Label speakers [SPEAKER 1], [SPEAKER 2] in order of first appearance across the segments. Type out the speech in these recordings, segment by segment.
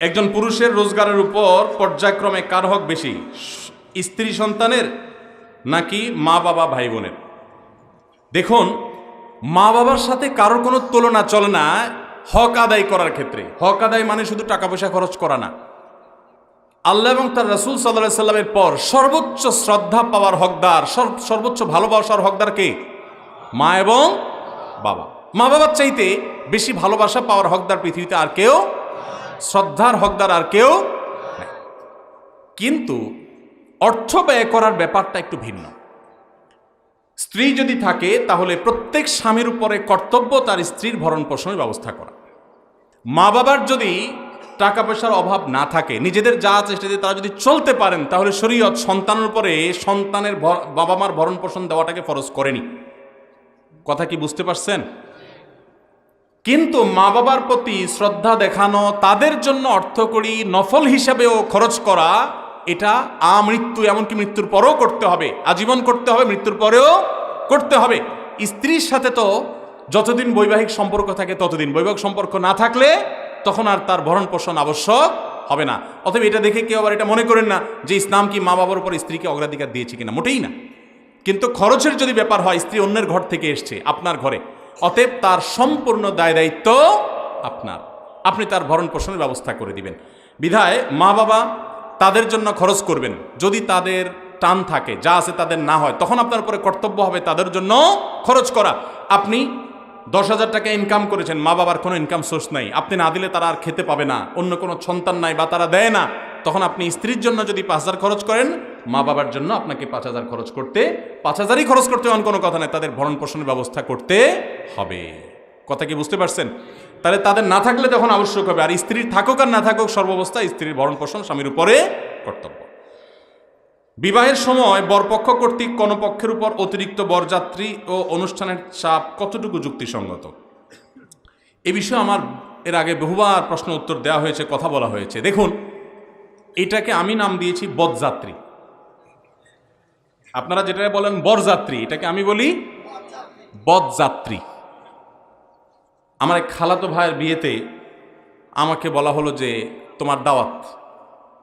[SPEAKER 1] একজন পুরুষের রোজগারের উপর পর্যায়ক্রমে কার হক বেশি, স্ত্রী সন্তানের নাকি মা বাবা ভাই বোনের? দেখুন, মা বাবার সাথে কারোর কোনো তুলনা চলে না হক আদায় করার ক্ষেত্রে। হক আদায় মানে শুধু টাকা পয়সা খরচ করা না। আল্লাহ এবং তার রাসূল সাল্লাল্লাহু আলাইহি সাল্লামের পর সর্বোচ্চ শ্রদ্ধা পাওয়ার হকদার, সর্বোচ্চ ভালোবাসার হকদার কে? মা এবং বাবা। মা বাবার চাইতে বেশি ভালোবাসা পাওয়ার হকদার পৃথিবীতে আর কেউ, শ্রদ্ধার হকদার আর কেউ নাই। কিন্তু অর্থ ব্যয় করার ব্যাপারটা একটু ভিন্ন। স্ত্রী যদি থাকে তাহলে প্রত্যেক স্বামীর উপরে কর্তব্য তার স্ত্রীর ভরণ পোষণের ব্যবস্থা করা। মা বাবার যদি টাকা পয়সার অভাব না থাকে, নিজেদের যা চেষ্টা দিয়ে তারা যদি চলতে পারেন, তাহলে শরীয়ত সন্তানের উপরে সন্তানের বাবা মার ভরণ পোষণ দেওয়াটাকে ফরজ করেনি। কথা কি বুঝতে পারছেন? কিন্তু মা বাবার প্রতি শ্রদ্ধা দেখানো, তাদের জন্য অর্থকড়ি নফল হিসাবেও খরচ করা, এটা আমৃত্যু, এমনকি মৃত্যুর পরেও করতে হবে, আজীবন করতে হবে, মৃত্যুর পরেও করতে হবে। স্ত্রীর সাথে তো যতদিন বৈবাহিক সম্পর্ক থাকে ততদিন, বৈবাহিক সম্পর্ক না থাকলে তখন আর তার ভরণ পোষণ আবশ্যক হবে না। অতএব এটা দেখে কেউ আবার এটা মনে করেন না যে ইসলাম কি মা বাবার উপর স্ত্রীকে অগ্রাধিকার দিয়েছে কিনা, মোটেই না। কিন্তু খরচের যদি ব্যাপার হয়, স্ত্রী অন্যের ঘর থেকে এসছে আপনার ঘরে, অতএব তার সম্পূর্ণ দায় দায়িত্ব আপনার, আপনি তার ভরণ পোষণের ব্যবস্থা করে দিবেন। বিধায় মা বাবা তাদের জন্য খরচ করবেন। যদি তাদের টান থাকে, যা আছে তাদের না হয়, তখন আপনার উপরে কর্তব্য হবে তাদের জন্য খরচ করা। আপনি 10,000 টাকা ইনকাম করেছেন, মা বাবার কোনো ইনকাম সোর্স নাই, আপনি না দিলে তারা আর খেতে পাবে না, অন্য কোনো সন্তান নাই বা তারা দেয় না, তখন আপনি স্ত্রীর জন্য যদি 5,000 খরচ করেন, মা বাবার জন্য আপনাকে 5,000 খরচ করতে, 5,000ই খরচ করতে এমন কোনো কথা নেই, তাদের ভরণ পোষণের ব্যবস্থা করতে হবে। কথা কি বুঝতে পারছেন? তাহলে তাদের না থাকলে তখন আবশ্যক হবে, আর স্ত্রীর থাকুক আর না থাকুক, সর্বাবস্থায় স্ত্রীর ভরণ পোষণ স্বামীর উপরে কর্তব্য। বিবাহের সময় বরপক্ষ কর্তৃক কোনো পক্ষের উপর অতিরিক্ত বরযাত্রী ও অনুষ্ঠানের চাপ কতটুকু যুক্তিসঙ্গত? এ বিষয়ে আমার এর আগে বহুবার প্রশ্ন উত্তর দেওয়া হয়েছে, কথা বলা হয়েছে। দেখুন, এটাকে আমি নাম দিয়েছি বরযাত্রী। আপনারা যেটা বলেন বরযাত্রী, এটাকে আমি বলি বরযাত্রী। আমার এক খালাতো ভাইয়ের বিয়েতে আমাকে বলা হলো যে তোমার দাওয়াত,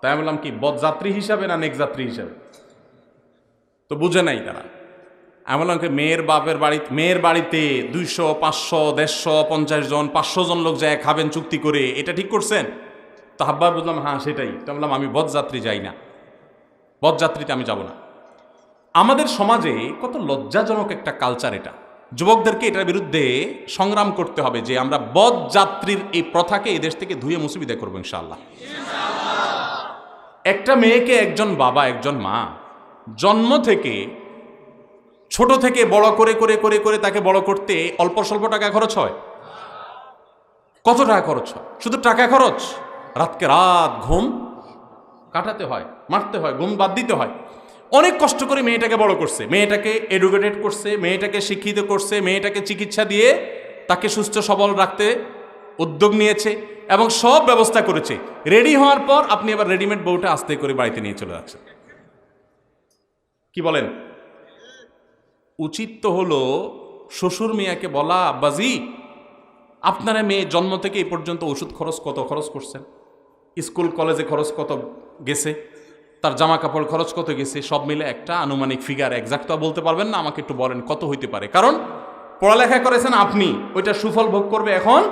[SPEAKER 1] তাই আমি বললাম কি বরযাত্রী হিসাবে না নেকযাত্রী হিসাবে? তো বুঝে নাই তারা। আমি বললাম কি মেয়ের বাড়িতে 200, 500, 150, 50 জন, 500 জন লোক যায় খাবেন চুক্তি করে, এটা ঠিক করছেন? তো হাব্বার বুঝলাম হ্যাঁ সেটাই। তো বললাম আমি বরযাত্রী যাই না, বরযাত্রীতে আমি যাব না। আমাদের সমাজে কত লজ্জাজনক একটা কালচার এটা। যুবকদেরকে এটার বিরুদ্ধে সংগ্রাম করতে হবে যে আমরা বরযাত্রীর এই প্রথাকে এই দেশ থেকে ধুয়ে মুছে বিদায় করবো ইনশাআল্লাহ। একটা মেয়েকে একজন বাবা, একজন মা জন্ম থেকে, ছোট থেকে বড় করে করে করে করে তাকে বড় করতে অল্প স্বল্প টাকা খরচ হয়? কত টাকা খরচ হয়? শুধু টাকা খরচ, রাতকে রাত ঘুম কাটাতে হয়, মারতে হয়, ঘুম বাদ দিতে হয়। অনেক কষ্ট করে মেয়েটাকে বড় করছে, মেয়েটাকে এডুকেটেড করছে, মেয়েটাকে শিক্ষিত করছে, মেয়েটাকে চিকিৎসা দিয়ে তাকে সুস্থ সবল রাখতে উদ্যোগ নিয়েছে এবং সব ব্যবস্থা করেছে। রেডি হওয়ার পর আপনি আবার রেডিমেড বউটা আস্তে করে বাড়িতে নিয়ে চলে যাচ্ছেন। কি বলেন? উচিত তো হলো শ্বশুর মিয়াকে বলা, আব্বাজি আপনারা মেয়ে জন্ম থেকে এই পর্যন্ত ওষুধ খরচ কত খরচ করছেন, স্কুল কলেজে খরচ কত গেছে, তার জামা কাপড় খরচ কত গেছে, সব মিলে একটা আনুমানিক ফিগার, একজাক্ট তো বলতে পারবেন না, আমাকে একটু বলেন কত হইতে পারে। কারণ পড়ালেখা করেছেন আপনি, ওইটা সুফল ভোগ করবে এখন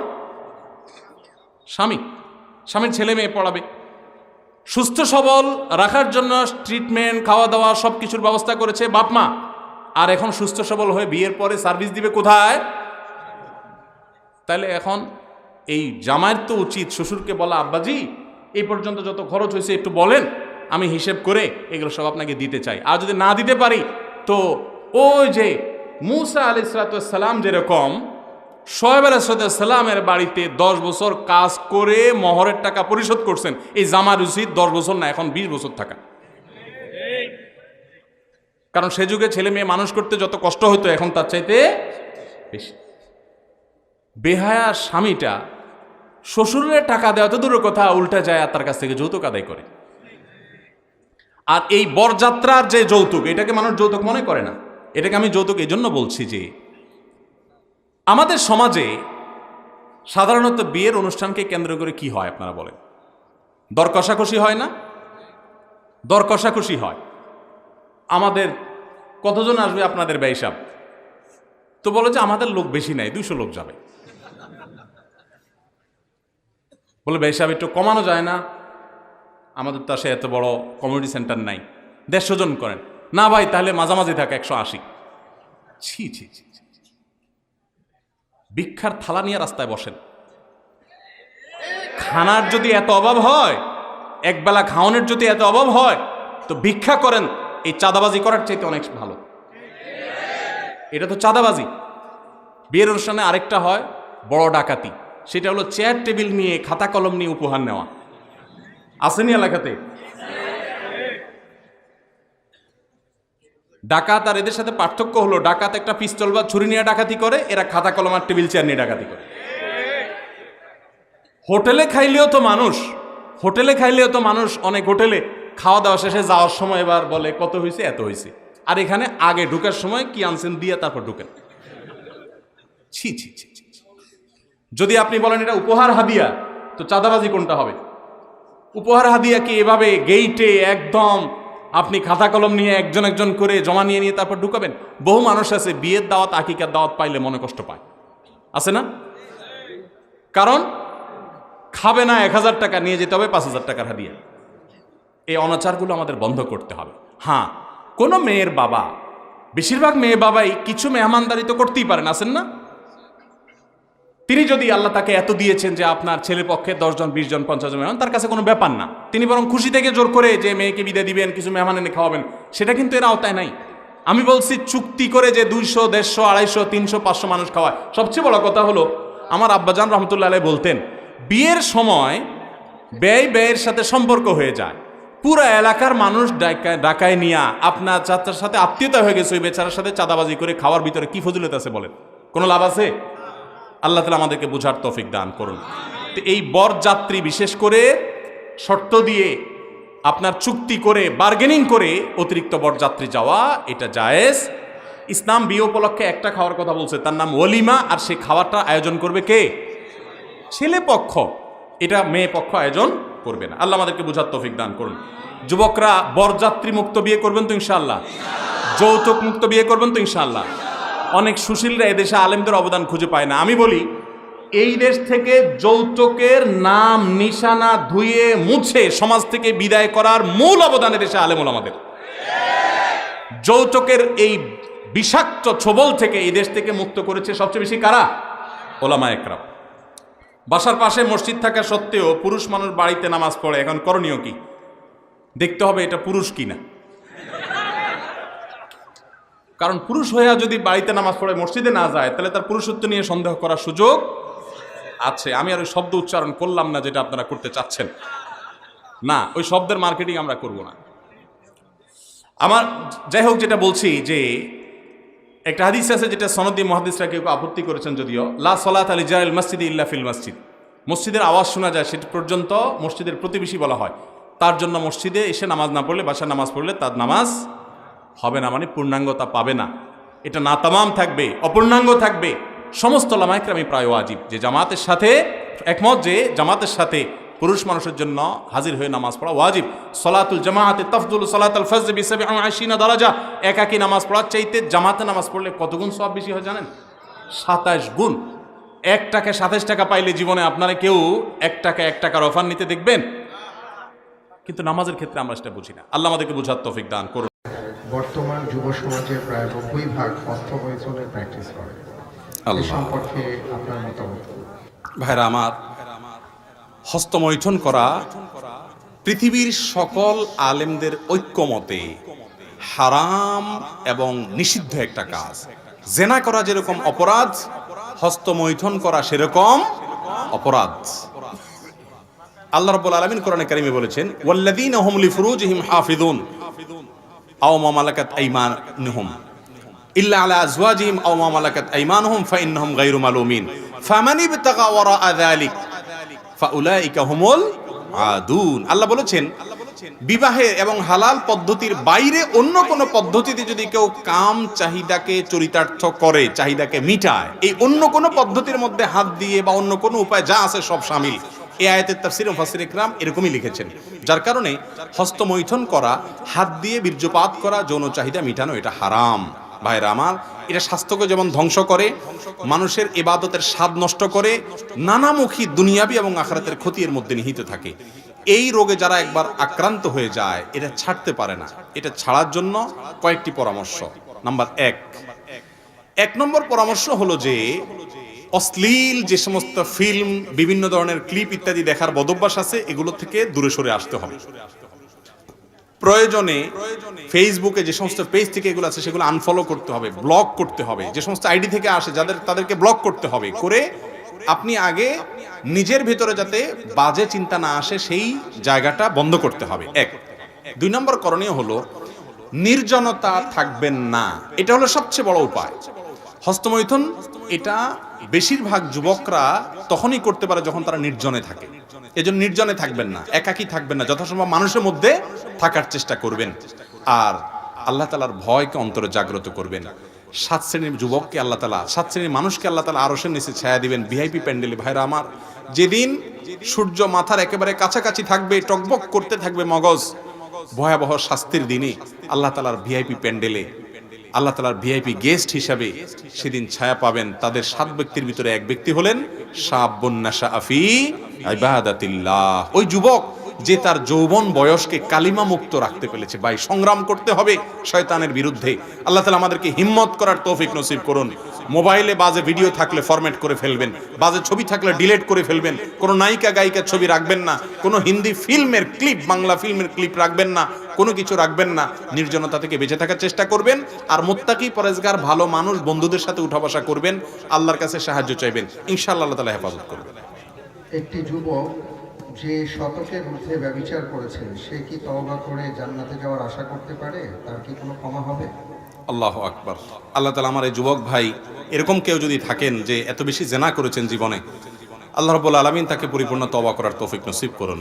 [SPEAKER 1] স্বামীর ছেলে মেয়ে পড়াবে। সুস্থ সবল রাখার জন্য ট্রিটমেন্ট, খাওয়া দাওয়া সব কিছুর ব্যবস্থা করেছে বাপ মা, আর এখন সুস্থ সবল হয়ে বিয়ের পরে সার্ভিস দিবে কোথায়? তাহলে এখন এই জামাইয়ের তো উচিত শ্বশুরকে বলা, আব্বাজি এই পর্যন্ত যত খরচ হয়েছে একটু বলেন, আমি হিসেব করে এগুলো সব আপনাকে দিতে চাই। আর যদি না দিতে পারি তো ওই যে মুসা আলাইহিস সালাম যেরকম শোয়েব আলাইহিস সালামের বাড়িতে 10 বছর কাজ করে মহরের টাকা পরিশোধ করছেন, এই জামার উচিত 10 বছর না, এখন 20 বছর থাকা। কারণ সে যুগে ছেলে মেয়ে মানুষ করতে যত কষ্ট হতো, এখন তার চাইতে বেশি। বেহায়া স্বামীটা শ্বশুরের টাকা দেওয়া তো দূরের কথা, উল্টা যায় আর তার কাছ থেকে যৌতুক আদায় করে। আর এই বরযাত্রার যে যৌতুক, এটাকে মানুষ যৌতুক মনে করে না। এটাকে আমি যৌতুক এই জন্য বলছি যে আমাদের সমাজে সাধারণত বিয়ের অনুষ্ঠানকে কেন্দ্র করে কি হয় আপনারা বলেন? দর কষাকষি হয় না? দর কষাকষি হয়। আমাদের কতজন আসবে আপনাদের ব্যয়সাব? তো বলে যে আমাদের লোক বেশি নাই, 200 লোক যাবে। বলে ব্যয়সাব একটু কমানো যায় না? আমাদের তো আসে এত বড় কমিউনিটি সেন্টার নাই, 150 জন করেন না। ভাই তাহলে মাঝামাঝি থাকে 180। ছি ছি ছি, ভিক্ষার থালা নিয়ে রাস্তায় বসেন। খানার যদি এত অভাব হয়, একবেলা খাওয়ানোর যদি এত অভাব হয়, তো ভিক্ষা করেন, এই চাঁদাবাজি করার চাইতে অনেক ভালো। এটা তো চাঁদাবাজি। বিয়ের অনুষ্ঠানে আরেকটা হয় বড় ডাকাতি, সেটা হলো চেয়ার টেবিল নিয়ে খাতা কলম নিয়ে উপহার নেওয়া। আসেনি এলাকাতে? ডাকাত আর এদের সাথে পার্থক্য হলো, ডাকাত একটা পিস্তল বা ছুরি নিয়ে ডাকাতি করে, এরা খাতা কলম আর টেবিল চেয়ার নিয়ে ডাকাতি করে। হোটেলে খাইলেও তো মানুষ অনেক হোটেলে খাওয়া দাওয়া শেষে যাওয়ার সময় এবার বলে কত হয়েছে, এত হয়েছে। আর এখানে আগে ঢুকার সময় কি আনছেন দিয়ে তারপর ঢুকেন। ছি ছি ছি ছি। যদি আপনি বলেন এটা উপহার হাদিয়া, তো চাঁদাবাজি কোনটা হবে? উপহার হাদিয়া কি এভাবে গেইটে একদম আপনি খাতা কলম নিয়ে একজন একজন করে জমা নিয়ে তারপর ঢুকাবেন? বহু মানুষ আছে বিয়ের দাওয়াত, আকিকার দাওয়াত পাইলে মনে কষ্ট পায়, আছে না? কারণ খাবে না 1000 টাকা, নিয়ে যেতে হবে 5000 টাকার হাদিয়া। এই অনাচারগুলো আমাদের বন্ধ করতে হবে। হ্যাঁ, কোনো মেয়ের বাবা, বেশিরভাগ মেয়ে বাবাই কিছু মেহমানদারি তো করতেই পারেন, আছেন না? তিনি যদি আল্লাহ তাকে এত দিয়েছেন যে আপনার ছেলের পক্ষে 10 জন 20 জন 50 জন মেহমান তার কাছে কোনো ব্যাপার না, তিনি বরং খুশি থেকে জোর করে যে মেয়েকে বিদায় দিবেন, কিছু মেহমান এনে খাওয়াবেন, সেটা কিন্তু এর আওতায় নাই। আমি বলছি চুক্তি করে যে 200 150 250 300 500 মানুষ খাওয়ায়। সবচেয়ে বড় কথা হলো, আমার আব্বাজান রহমতুল্লাহ আলাইহি বলতেন, বিয়ের সময় ব্যয়ের সাথে সম্পর্ক হয়ে যায়, পুরো এলাকার মানুষ ডাকায় নিয়া আপনার চাচার সাথে আত্মীয়তা হয়ে গেছে, ওই বেচারার সাথে চাঁদাবাজি করে খাওয়ার ভিতরে কি ফজিলত আছে বলেন? কোনো লাভ আছে? আল্লাহ তাআলা আমাদেরকে বুঝার তৌফিক দান করুন। তো এই বরযাত্রী বিশেষ করে শর্ত দিয়ে আপনার চুক্তি করে বার্গেনিং করে অতিরিক্ত বরযাত্রী যাওয়া, এটা জায়েজ। ইসলাম বিয়ে উপলক্ষে একটা খাওয়ার কথা বলছে, তার নাম ওলিমা, আর সেই খাওয়াটা আয়োজন করবে কে? ছেলে পক্ষ, এটা মেয়ে পক্ষ আয়োজন করবে না। আল্লাহ আমাদেরকে বুঝার তৌফিক দান করুন। যুবকরা বরযাত্রী মুক্ত বিয়ে করবেন তো ইনশাআল্লাহ? যৌতুক মুক্ত বিয়ে করবেন তো ইনশাআল্লাহ? অনেক সুশীলরা এদেশে আলেমদের অবদান খুঁজে পায় না। আমি বলি, এই দেশ থেকে যৌতুকের নাম নিশানা ধুয়ে মুছে সমাজ থেকে বিদায় করার মূল অবদান এদেশে আলেম ওলামাদের। যৌতুকের এই বিষাক্ত ছোবল থেকে এই দেশ থেকে মুক্ত করেছে সবচেয়ে বেশি কারা? ওলামা একরাম। বাসার পাশে মসজিদ থাকা সত্ত্বেও পুরুষ মানুষ বাড়িতে নামাজ পড়ে, এখন করণীয় কি? দেখতে হবে এটা পুরুষ কিনা। কারণ পুরুষ হইয়া যদি বাড়িতে নামাজ পড়ে মসজিদে না যায়, তাহলে তার পুরুষত্ব নিয়ে সন্দেহ করার সুযোগ আছে। আমি আর ওই শব্দ উচ্চারণ করলাম না যেটা আপনারা করতে চাচ্ছেন, না, ওই শব্দের মার্কেটিং আমরা করব না। আমার যাই হোক, যেটা বলছি যে একটা হাদিস আছে যেটা সনদি মুহাদ্দিসরা কেউ আপত্তি করেছেন, যদিও লা সালাত লিজারিল মসজিদ ইল্লা ফিল মসজিদ, মসজিদের আওয়াজ শোনা যায় সেটা পর্যন্ত মসজিদের প্রতিবেশী বলা হয়। তার জন্য মসজিদে এসে নামাজ না পড়লে, বাসায় নামাজ পড়লে তার নামাজ হবে না, মানে পূর্ণাঙ্গতা পাবে না। এটা না তামাম থাকবে, অপূর্ণাঙ্গ থাকবে। সমস্ত ওলামা ইকরামই প্রায় ওয়াজিব যে জামাতের সাথে একমত যে জামাতের সাথে পুরুষ মানুষের জন্য হাজির হয়ে নামাজ পড়া ওয়াজিব। সলাতুল জামাআতে তাফদুল সালাতুল ফজর বি 27 দারাজা। একাকী নামাজ পড়ার চাইতে জামাতে নামাজ পড়লে কত গুণ সওয়াব বেশি হয় জানেন? 27 গুণ। 1 টাকা 27 টাকা পাইলে জীবনে আপনারা কেউ 1 টাকার অফার নিতে দেখবেন? কিন্তু নামাজের ক্ষেত্রে আমরা সেটা বুঝি না। আল্লাহ আমাদেরকে বুঝার তৌফিক দান করুন।
[SPEAKER 2] বর্তমান যুব সমাজের প্রায় 90% হস্তমৈথুনের প্র্যাকটিস করে। এই সম্পর্কে আপনার মতামত?
[SPEAKER 1] ভাইরা আমার, হস্তমৈথুন করা পৃথিবীর সকল আলেমদের ঐক্যমতে হারাম এবং নিষিদ্ধ একটা কাজ। জেনা করা যেরকম অপরাধ, হস্তমৈথুন করা সেরকম অপরাধ। আল্লাহ রাব্বুল আলামিন কোরআনে কারিমে বলেছেন, ওয়াল্লাযীনা হুম লিফুরুজিহিম হাফিযুন আও মা মালাকাত আইমানুহুম ইল্লা আলা আজওয়াজিহিম আও মা মালাকাত আইমানুহুম ফাইন্নাহুম গায়রু মালুমিন ফামান ইবতাগা ওয়ারাআ যালিক ফাউলাইকা হুমুল আদুন। আল্লাহ বলেছেন, বিবাহে এবং হালাল পদ্ধতির বাইরে অন্য কোনো পদ্ধতিতে যদি কেউ কাম চাহিদাকে চরিতার্থ করে, চাহিদাকে মিটায়, এই অন্য কোনো পদ্ধতির মধ্যে হাত দিয়ে বা অন্য কোনো উপায় যা আছে সব শামিল, এই আয়াতের তাফসীরে মুফাসসির ইকরাম এরকমই লিখেছেন। যার কারণে হস্তমৈথুন করা, হাত দিয়ে বীর্যপাত করা, যৌন চাহিদা মিটানো এটা হারাম। ভাইরা আমার, এটা স্বাস্থ্যকে যেমন ধ্বংস করে, মানুষের ইবাদতের স্বাদ নষ্ট করে, নানামুখী দুনিয়াবি এবং আখিরাতের ক্ষতি এর মধ্যে নিহিত থাকে। এই রোগে যারা একবার আক্রান্ত হয়ে যায় এটা ছাড়তে পারে না। এটা ছাড়ার জন্য কয়েকটি পরামর্শ। নাম্বার এক নম্বর পরামর্শ হলো যে অশ্লীল যে সমস্ত ফিল্ম, বিভিন্ন ধরনের ক্লিপ ইত্যাদি দেখার বদভ্যাস আছে, এগুলো থেকে দূরে সরে আসতে হবে। প্রয়োজনে ফেসবুকে যে সমস্ত পেজ থেকে এগুলো আছে সেগুলো আনফলো করতে হবে, ব্লক করতে হবে। যে সমস্ত আইডি থেকে আসে তাদেরকে ব্লক করতে হবে। করে আপনি আগে নিজের ভিতরে যাতে বাজে চিন্তা না আসে সেই জায়গাটা বন্ধ করতে হবে। 2 নম্বর করণীয় হলো নির্জনতা থাকবেন না। এটা হলো সবচেয়ে বড় উপায়। হস্তমৈথুন এটা বেশিরভাগ যুবকরা তখনই করতে পারে যখন তারা নির্জনে থাকে। এজন্য নির্জনে থাকবেন না, একাকী থাকবেন না, যথাসম্ভব মানুষের মধ্যে থাকার চেষ্টা করবেন। আর আল্লাহ তাআলার ভয়কে অন্তরে জাগ্রত করবেন। 7 শ্রেণীর যুবককে আল্লাহ তাআলা, 7 শ্রেণীর মানুষকে আল্লাহ তাআলা আরশের নিচে ছায়া দিবেন ভিআইপি প্যান্ডেলে। ভাইরা আমার, যেদিন সূর্য মাথার একেবারে কাছাকাছি থাকবে, টকবক করতে থাকবে মগজ, ভয়াবহ শাস্তির দিনে আল্লাহ তাআলার ভিআইপি প্যান্ডেলে আল্লাহ তাআলার ভিআইপি গেস্ট হিসাবে সেদিন ছায়া পাবেন। তাদের 7 ব্যক্তির ভিতরে এক ব্যক্তি হলেন শাবুন নাশা ফি ইবাদাতিল্লাহ। ওই যুবক যে তার যৌবন বয়সকে কালিমা মুক্ত রাখতে পেরেছে। ভাই, সংগ্রাম করতে হবে শয়তানের বিরুদ্ধে। আল্লাহ তাআলা আমাদেরকে হিম্মত করার তৌফিক নসিব করুন। মোবাইলে বাজে ভিডিও থাকলে ফরম্যাট করে ফেলবেন, বাজে ছবি থাকলে ডিলিট করে ফেলবেন, কোনো নায়িকা গায়িকার ছবি রাখবেন না, কোনো হিন্দি ফিল্মের ক্লিপ, বাংলা ফিল্মের ক্লিপ রাখবেন না, কোনো কিছু রাখবেন না। নির্জনতা থেকে বেঁচে থাকার চেষ্টা করবেন। আর মুত্তাকি পরেজগার ভালো মানুষ বন্ধুদের সাথে উঠা বসা করবেন, আল্লাহর কাছে সাহায্য চাইবেন, ইনশাআল্লাহ আল্লাহ তাআলা হেফাজত করবেন।
[SPEAKER 2] একটি যুবক যে শতকের ঊর্ধ্বে ব্যভিচার করেছে, সে কি তওবা করে জান্নাতে যাওয়ার আশা করতে পারে? তার কি কোনো ক্ষমা হবে?
[SPEAKER 1] আল্লাহু আকবার। আল্লাহ তাআলা আমার এই যুবক ভাই, এরকম কেউ যদি থাকেন যে এত বেশি জেনা করেছেন জীবনে, আল্লাহ রাব্বুল আলামিন তাকে পরিপূর্ণ তওবা করার তৌফিক নসিব করুন।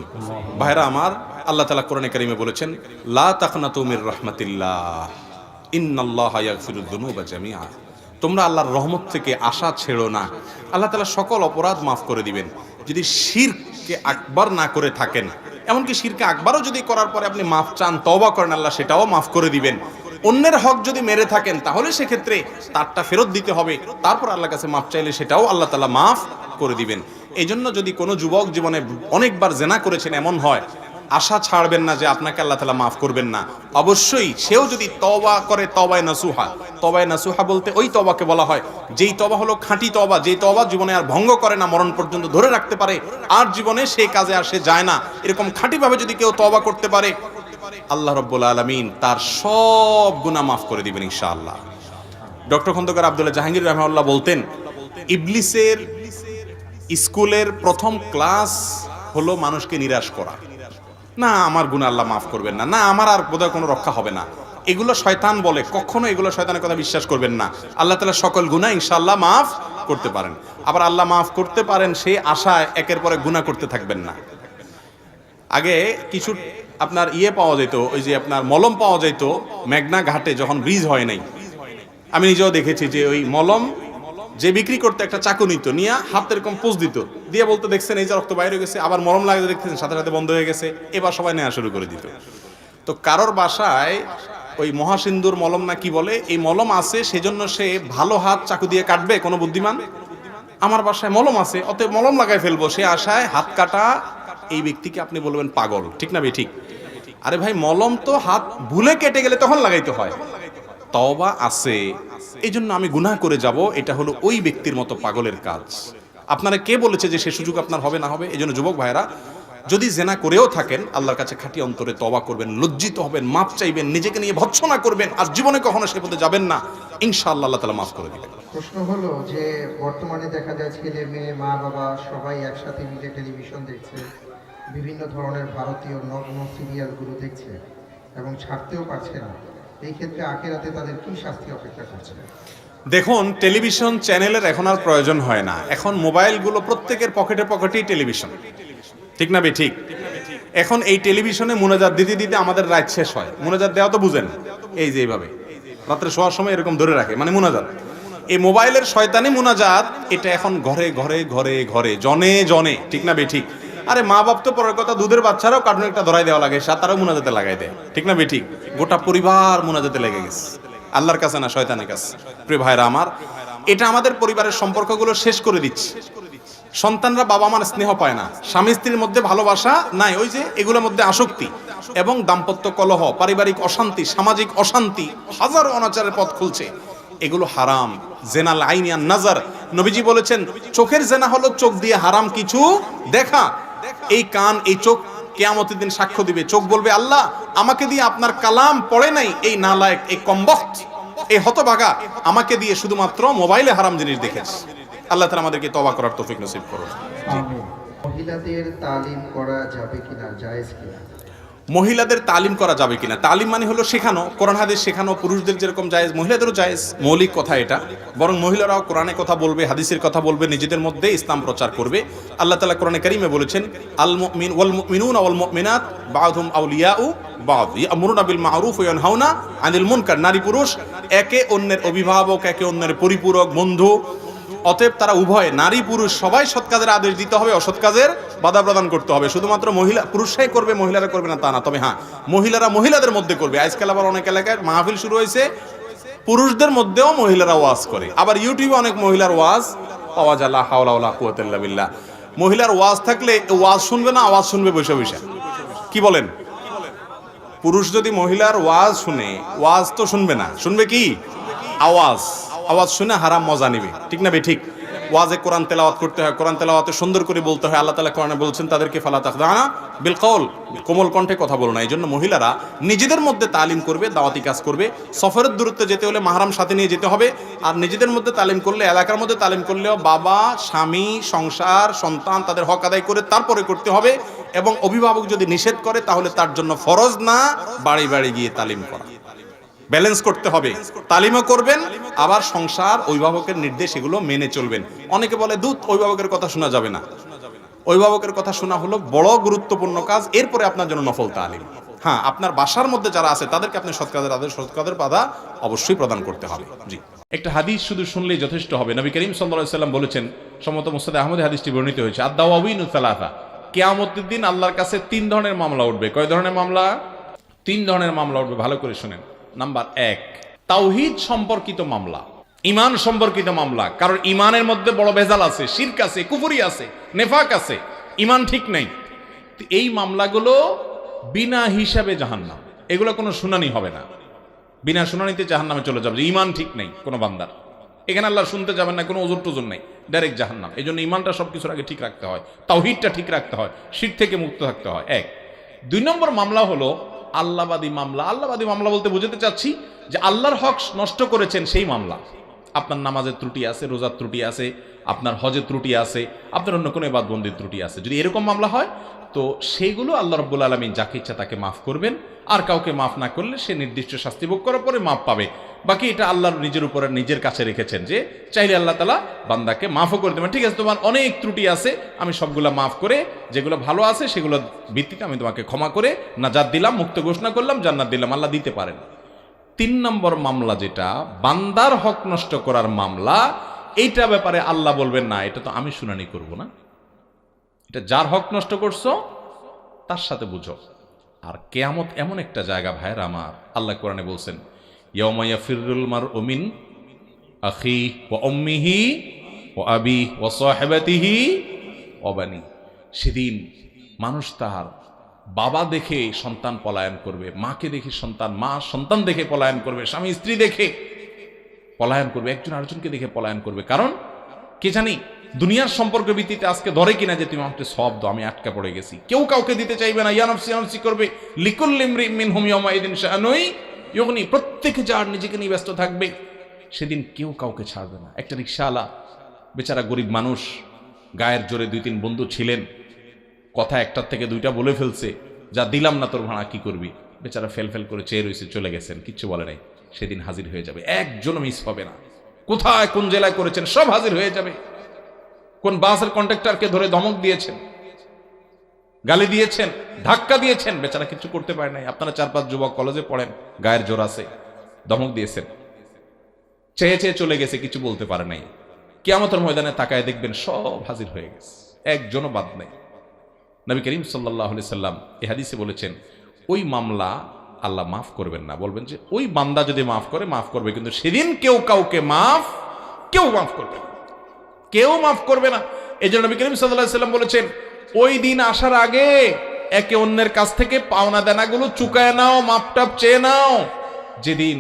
[SPEAKER 1] ভাইরা আমার, আল্লাহ তাআলা কোরআনে কারিমে বলেছেন, লা তাকনাতু মির রাহমাতিল্লাহ ইন্নাল্লাহা ইয়াগফিরুদ যুনুবা জামিআ। তোমরা আল্লাহর রহমত থেকে আশা ছেড়ো না, আল্লাহ তাআলা সকল অপরাধ মাফ করে দিবেন। যদি শিরকে আকবার না করে থাকেন, এমনকি শিরকে আকবারও যদি করার পরে আপনি মাফ চান, তওবা করেন, আল্লাহ সেটাও মাফ করে দিবেন। অন্যের হক যদি মেরে থাকেন তাহলে সেক্ষেত্রে তারটা ফেরত দিতে হবে, তারপর আল্লাহর কাছে মাফ চাইলে সেটাও আল্লাহ তাআলা মাফ করে দিবেন। এই জন্য যদি কোনো যুবক জীবনে অনেকবার জেনা করেছেন এমন হয়, আশা ছাড়বেন না যে আপনাকে আল্লাহ তাআলা মাফ করবেন না। অবশ্যই সেও যদি তওবা করে, তওবায়ে নাসুহা। তওবায়ে নাসুহা বলতে ওই তওবাকে বলা হয় যেই তওবা হলো খাঁটি তওবা, যেই তওবা জীবনে আর ভঙ্গ করে না, মরণ পর্যন্ত ধরে রাখতে পারে, আর জীবনে সেই কাজে আর সে যায় না। এরকম খাঁটিভাবে যদি কেউ তওবা করতে পারে, আল্লাহ রাব্বুল আলামিন তার সব গুনাহ মাফ করে দিবেন ইনশাআল্লাহ। ডক্টর খন্দকার আব্দুল্লাহ জাহাঙ্গীর রাহিমাহুল্লাহ বলতেন, ইবলিসের স্কুলের প্রথম ক্লাস হলো মানুষকে নিরাশ করা। না, আমার গুনাহ আল্লাহ মাফ করবেন না, না আমার আর বোধহয় কোনো রক্ষা হবে না, এগুলো শয়তান বলে। কখনো এগুলো শয়তানের কথা বিশ্বাস করবেন না। আল্লাহ তাআলা সকল গুনাহ ইনশাআল্লাহ মাফ করতে পারেন। আবার আল্লাহ মাফ করতে পারেন সেই আশায় একের পরে গুনাহ করতে থাকবেন না। আগে কিছু আপনার পাওয়া যেত, ওই যে আপনার মলম পাওয়া যেত মেঘনা ঘাটে যখন ব্রিজ হয় নাই। আমি নিজেও দেখেছি যে ওই মলম যে বিক্রি করতে একটা চাকু নিত, নিয়ে হাত এরকম পোজ দিত, দিয়ে বলতে দেখছেন এই যে রক্ত বাইরে গেছে, আবার মলম লাগাতে দেখতেছেন সাথে সাথে বন্ধ হয়ে গেছে, এবার সবাই নেওয়া শুরু করে দিত। তো কারোর বাসায় ওই মহাসিন্দুর মলম না কি বলে, এই মলম আছে সেজন্য সে ভালো হাত চাকু দিয়ে কাটবে কোনো বুদ্ধিমান? আমার বাসায় মলম আছে, অতএব মলম লাগাই ফেলবো, সে আশায় হাত কাটা এই ব্যক্তিকে আপনি বলবেন পাগল, ঠিক না? ঠিক। আরে ভাই, মলম তো হাত ভুলে কেটে গেলে তখন লাগাইতে হয়। তওবা আছে, এই জন্য আমি গুনাহ করে যাব, এটা হলো ওই ব্যক্তির মতো পাগলের কাজ। আপনারা কে বলেছে যে সে সুযোগ আপনার হবে না হবে? এই জন্য যুবক ভাইরা, যদি জেনা করেও থাকেন আল্লাহর কাছে খাঁটি অন্তরে তওবা করবেন, লজ্জিত হবেন, মাপ চাইবেন, নিজেকে নিয়ে ভৎসনা করবেন, আর জীবনে কখনো সে পথে যাবেন না, ইনশাআল্লাহ আল্লাহ তাআলা মাফ করে দিবেন।
[SPEAKER 2] প্রশ্ন হলো যে বর্তমানে দেখা যায় ছেলে মেয়ে মা বাবা সবাই একসাথে মিলে টেলিভিশন দেখছে, বিভিন্ন ধরনের ভারতীয় নগ্ন সিরিয়ালগুলো দেখছে এবং ছাড়তেও পারছে না। এই ক্ষেত্রে আখিরাতে তাদের কি শাস্তি অপেক্ষা করছে?
[SPEAKER 1] দেখুন, টেলিভিশন চ্যানেলের এখন আর প্রয়োজন হয় না। এখন মোবাইলগুলো প্রত্যেকের পকেটে পকেটেই টেলিভিশন, ঠিক না? ঠিক। এখন এই টেলিভিশনে মুনাজাত দিতে দিতে আমাদের রাত শেষ হয়। মুনাজাত দেওয়া তো বুঝেন, এই যে এইভাবে রাত্রে শোয়ার সময় এরকম ধরে রাখে, মানে মুনাজাত। এই মোবাইলের শয়তানি মুনাজাত, এটা এখন ঘরে ঘরে ঘরে ঘরে জনে জনে, ঠিক না? ঠিক। আরে মা বাপ তো পরের কথা, দুধের বাচ্চারাও কার্টুন একটা ধরাই দেওয়া লাগে, তারাও মুনাজাতে লাগাই দেয়, ঠিক না বেঠিক? গোটা পরিবার মুনাজাতে লেগে গেছে, আল্লাহর কাছে না শয়তানের কাছে। প্রিয় ভাইরা আমার, এটা আমাদের পরিবারের সম্পর্কগুলো শেষ করে দিচ্ছে। সন্তানরা বাবা মার স্নেহ পায় না, স্বামী স্ত্রীর মধ্যে ভালোবাসা নাই, ওই যে এগুলোর মধ্যে আসক্তি এবং দাম্পত্য কলহ, পারিবারিক অশান্তি, সামাজিক অশান্তি, হাজারো অনাচারের পথ খুলছে। এগুলো হারাম। জেনাল আইনিয়ান নাজার, নবীজি বলেছেন চোখের জেনা হলো চোখ দিয়ে হারাম কিছু দেখা। এই কান, এই চোখ কিয়ামতের দিন সাক্ষ্য দিবে। চোখ বলবে, আল্লাহ আমাকে দিয়ে আপনার কালাম পড়ে নাই, এই নালায়েক, এই কমবখ্ত, এই হতভাগা আমাকে দিয়ে শুধুমাত্র মোবাইলে হারাম জিনিস দেখেছে। আল্লাহ তাআলা আমাদেরকে তওবা করার তৌফিক নসিব করুন।
[SPEAKER 2] আমিন। মহিলাদের তালিম করা যাবে কিনা, জায়েজ কিনা?
[SPEAKER 1] মহিলাদের তালিম করা যাবে কিনা? তালিম মানে হলো শেখানো, কোরআন হাদিস শেখানো। পুরুষদের যেরকম জায়েজ, মহিলাদেরও জায়েজ। মৌলিক কথা এটা। বরং মহিলারাও কোরআনে কথা বলবে, হাদিসের কথা বলবে, নিজেদের মধ্যে ইসলাম প্রচার করবে। আল্লাহ তাআলা কোরআনে কারীমে বলেছেন, আল মুমিন ওয়াল মুমিনুনা ওয়াল মুমিনাত বা'দুহুম আউলিয়াউ বা'দ ইয়ামুরুনা বিল মা'রুফ ওয়া ইয়ানহাউনা আনিল মুনকার। নারী পুরুষ একে অন্যের অভিভাবক, একে অন্যের পরিপূরক, বন্ধু। অতএব তারা উভয়, নারী পুরুষ সবাই সৎ কাজের আদেশ দিতে হবে, অসৎ কাজের বাধা প্রদান করতে হবে। শুধুমাত্র মহিলা, পুরুষরাই করবে, মহিলারা করবে না তা না। তবে হ্যাঁ, মহিলারা মহিলাদের মধ্যে করবে। আজকাল আবার অনেক এলাকায় মাহফিল শুরু হয়েছে, পুরুষদের মধ্যেও মহিলারা ওয়াজ করে। আবার ইউটিউবে অনেক মহিলার ওয়াজ পাওয়া যায়, লা হাওলা ওয়ালা কুওয়াতা ইল্লা বিল্লাহ। মহিলার ওয়াজ থাকলে ওয়াজ শুনবে না, আওয়াজ শুনবে বসে বসে। কি বলেন? পুরুষ যদি মহিলার ওয়াজ শুনে, ওয়াজ তো শুনবে না, শুনবে কি? আওয়াজ। আওয়াজ শুনে হারাম মজা নিবে, ঠিক না ঠিক? ওয়াজে কোরআন তেলাওয়াত করতে হয়, কোরআন তেলাওয়াতে সুন্দর করে বলতে হয়। আল্লাহ তাআলা কোরআনে বলছেন তাদেরকে ফালা তাখদানা বিল কওল, কোমল কণ্ঠে কথা বলো না। এই জন্য মহিলারা নিজেদের মধ্যে তালিম করবে, দাওয়াতি কাজ করবে। সফরের দূরত্বে যেতে হলে মাহরাম সাথে নিয়ে যেতে হবে। আর নিজেদের মধ্যে তালিম করলে, এলাকার মধ্যে তালিম করলেও বাবা, স্বামী, সংসার, সন্তান তাদের হক আদায় করে তারপরে করতে হবে। এবং অভিভাবক যদি নিষেধ করে তাহলে তার জন্য ফরজ না বাড়ি বাড়ি গিয়ে তালিম করা। ব্যালেন্স করতে হবে, তালিমও করবেন, আবার সংসার, অভিভাবকের নির্দেশ এগুলো মেনে চলবেন। অনেকে বলে দূত অভিভাবকের কথা শোনা যাবে না। অভিভাবকের কথা শোনা হলো বড় গুরুত্বপূর্ণ কাজ, এরপরে আপনার জন্য নফল তালিম। হ্যাঁ, আপনার বাসার মধ্যে যারা আছে তাদেরকে আপনি সৎ কাজের আদেশ, সৎ কাজের বাধা অবশ্যই প্রদান করতে হবে। জি, একটা হাদিস শুধু শুনলেই যথেষ্ট হবে। নবী করিম সাল্লাল্লাহু আলাইহি ওয়াসাল্লাম বলেছেন, সম্মত মুসনাদ আহমদে হাদিসটি বর্ণিত হয়েছে, আদ-দাওয়াবিনু সালাসা, কিয়ামতের দিন আল্লাহর কাছে 3 ধরনের মামলা উঠবে। কয় ধরনের মামলা? 3 ধরনের মামলা উঠবে। ভালো করে শুনেন। নাম্বার 1, তাওহীদ সম্পর্কিত মামলা, ঈমান সম্পর্কিত মামলা। কারণ ঈমানের মধ্যে বড় ভেজাল আছে, শিরক আছে, কুফরি আছে, নেফাক আছে, ঈমান ঠিক নাই। এই মামলাগুলো বিনা হিসাবে জাহান্নাম, এগুলো কোনো শুনানি হবে না। বিনা শুনানিতে জাহান্নামে চলে যাবে। ঈমান ঠিক নাই কোনো বান্দার, এখানে আল্লাহ শুনতে যাবেন না, কোনো ওজর টোজর নাই, ডাইরেক্ট জাহান্নাম। এই জন্য ঈমানটা সবকিছুর আগে ঠিক রাখতে হয়, তাওহীদটা ঠিক রাখতে হয়, শিরক থেকে মুক্ত থাকতে হয়। 1। 2 নম্বর মামলা হলো আল্লাহবাদী মামলা। আল্লাহবাদী মামলা বলতে বোঝাতে চাচ্ছি যে আল্লাহর হক নষ্ট করেছেন সেই মামলা। আপনার নামাজের ত্রুটি আছে, রোজার ত্রুটি আছে, আপনার হজের ত্রুটি আছে, আপনার অন্য কোনো ইবাদতবন্দির ত্রুটি আছে। যদি এরকম মামলা হয় তো সেইগুলো আল্লাহ রাব্বুল আলামিন যাকে ইচ্ছা তাকে মাফ করবেন, আর কাউকে মাফ না করলে সে নির্দিষ্ট শাস্তি ভোগ করার পরে মাফ পাবে। বাকি এটা আল্লাহর নিজের উপরে, নিজের কাছে রেখেছেন যে চাইলে আল্লাহ তাআলা বান্দাকে মাফও করে দেবেন। ঠিক আছে, তোমার অনেক ত্রুটি আছে, আমি সবগুলা মাফ করে যেগুলো ভালো আছে সেগুলো ভিত্তিতে আমি তোমাকে ক্ষমা করে নাজাত দিলাম, মুক্ত ঘোষণা করলাম, জান্নাত দিলাম। আল্লাহ দিতে পারেন। 3 নম্বর মামলা যেটা বান্দার হক নষ্ট করার মামলা, এইটা ব্যাপারে আল্লাহ বলবেন না, এটা তো আমি শুনানি করব না, এটা যার হক নষ্ট করছো তার সাথে বুঝো। আর কিয়ামত এমন একটা জায়গা ভাইরা আমার, আল্লাহ কোরআনে বলছেন, ইয়াউমা ইয়াফিরুল মারউ মিন আখি ওয়া উম্মিহি ওয়া আবি ওয়া সাহিবাতিহি ওয়া বানি। সেদিন মানুষ তার বাবা দেখে সন্তান পলায়ন করবে, মাকে দেখে সন্তান, মা সন্তান দেখে পলায়ন করবে, স্বামী স্ত্রী দেখে পলায়ন করবে, একজন আরেকজনকে দেখে পলায়ন করবে। কারণ কে জানি দুনিয়ার সম্পর্ক ভিত্তিতে আজকে ধরে কিনা যে তুমি আমাকে সব দাও, আমি আটকা পড়ে গেছি। কেউ কাউকে দিতে চাইবে না, ইয়া নফসি ইয়া নফসি করবে। লিকুল্লি ইমরিইন মিনহুম ইয়াওমাইদিন শাআনুন ইউগনি, প্রত্যেকে যার নিজেকে নিয়ে ব্যস্ত থাকবে। সেদিন কেউ কাউকে ছাড়বে না। একটা রিকশাওয়ালা বেচারা গরিব মানুষ, গায়ের জোরে 2-3 বন্ধু ছিলেন, কথা একটার থেকে 2টা বলে ফেলছে, যা দিলাম না তোর ভাড়া কি করবি। বেচারা ফেল করে চেয়ে রয়েছে, চলে গেছেন, কিচ্ছু বলে নাই। সেদিন হাজির হয়ে যাবে, একজনও মিস হবে না। কোথায় কোন জেলায় করেছেন সব হাজির হয়ে যাবে। কোন বাসের কন্ট্রাক্টরকে ধরে ধমক দিয়েছেন, গালি দিয়েছেন, ধাক্কা দিয়েছেন, বেচারা কিছু করতে পারে নাই। আপনারা 4-5 যুবক কলেজে পড়েন, গায়ের জোর আছে, ধমক দিয়েছেন, চেয়ে চেয়ে চলে গেছে, কিছু বলতে পারে নাই। কিয়ামতের ময়দানে তাকায় দেখবেন সব হাজির হয়ে গেছে, একজনও বাদ নেই। নবী করিম সাল্লাল্লাহু আলাইহি সাল্লাম এই হাদিসে বলেছেন, ওই মামলা আল্লাহ মাফ করবেন না। বলবেন যে ওই বান্দা যদি মাফ করে মাফ করবে, কিন্তু সেদিন কেউ কাউকে কেউ মাফ করবে না, কেউ মাফ করবে না। এই জন্য নবী করিম সাল্লাল্লাহু আলাইহি সাল্লাম বলেছেন, ওই দিন আসার আগে একে অন্যের কাছ থেকে পাওনা দেনাগুলো চুকায় নাও, মাপটাপ চেয়ে নাও, যেদিন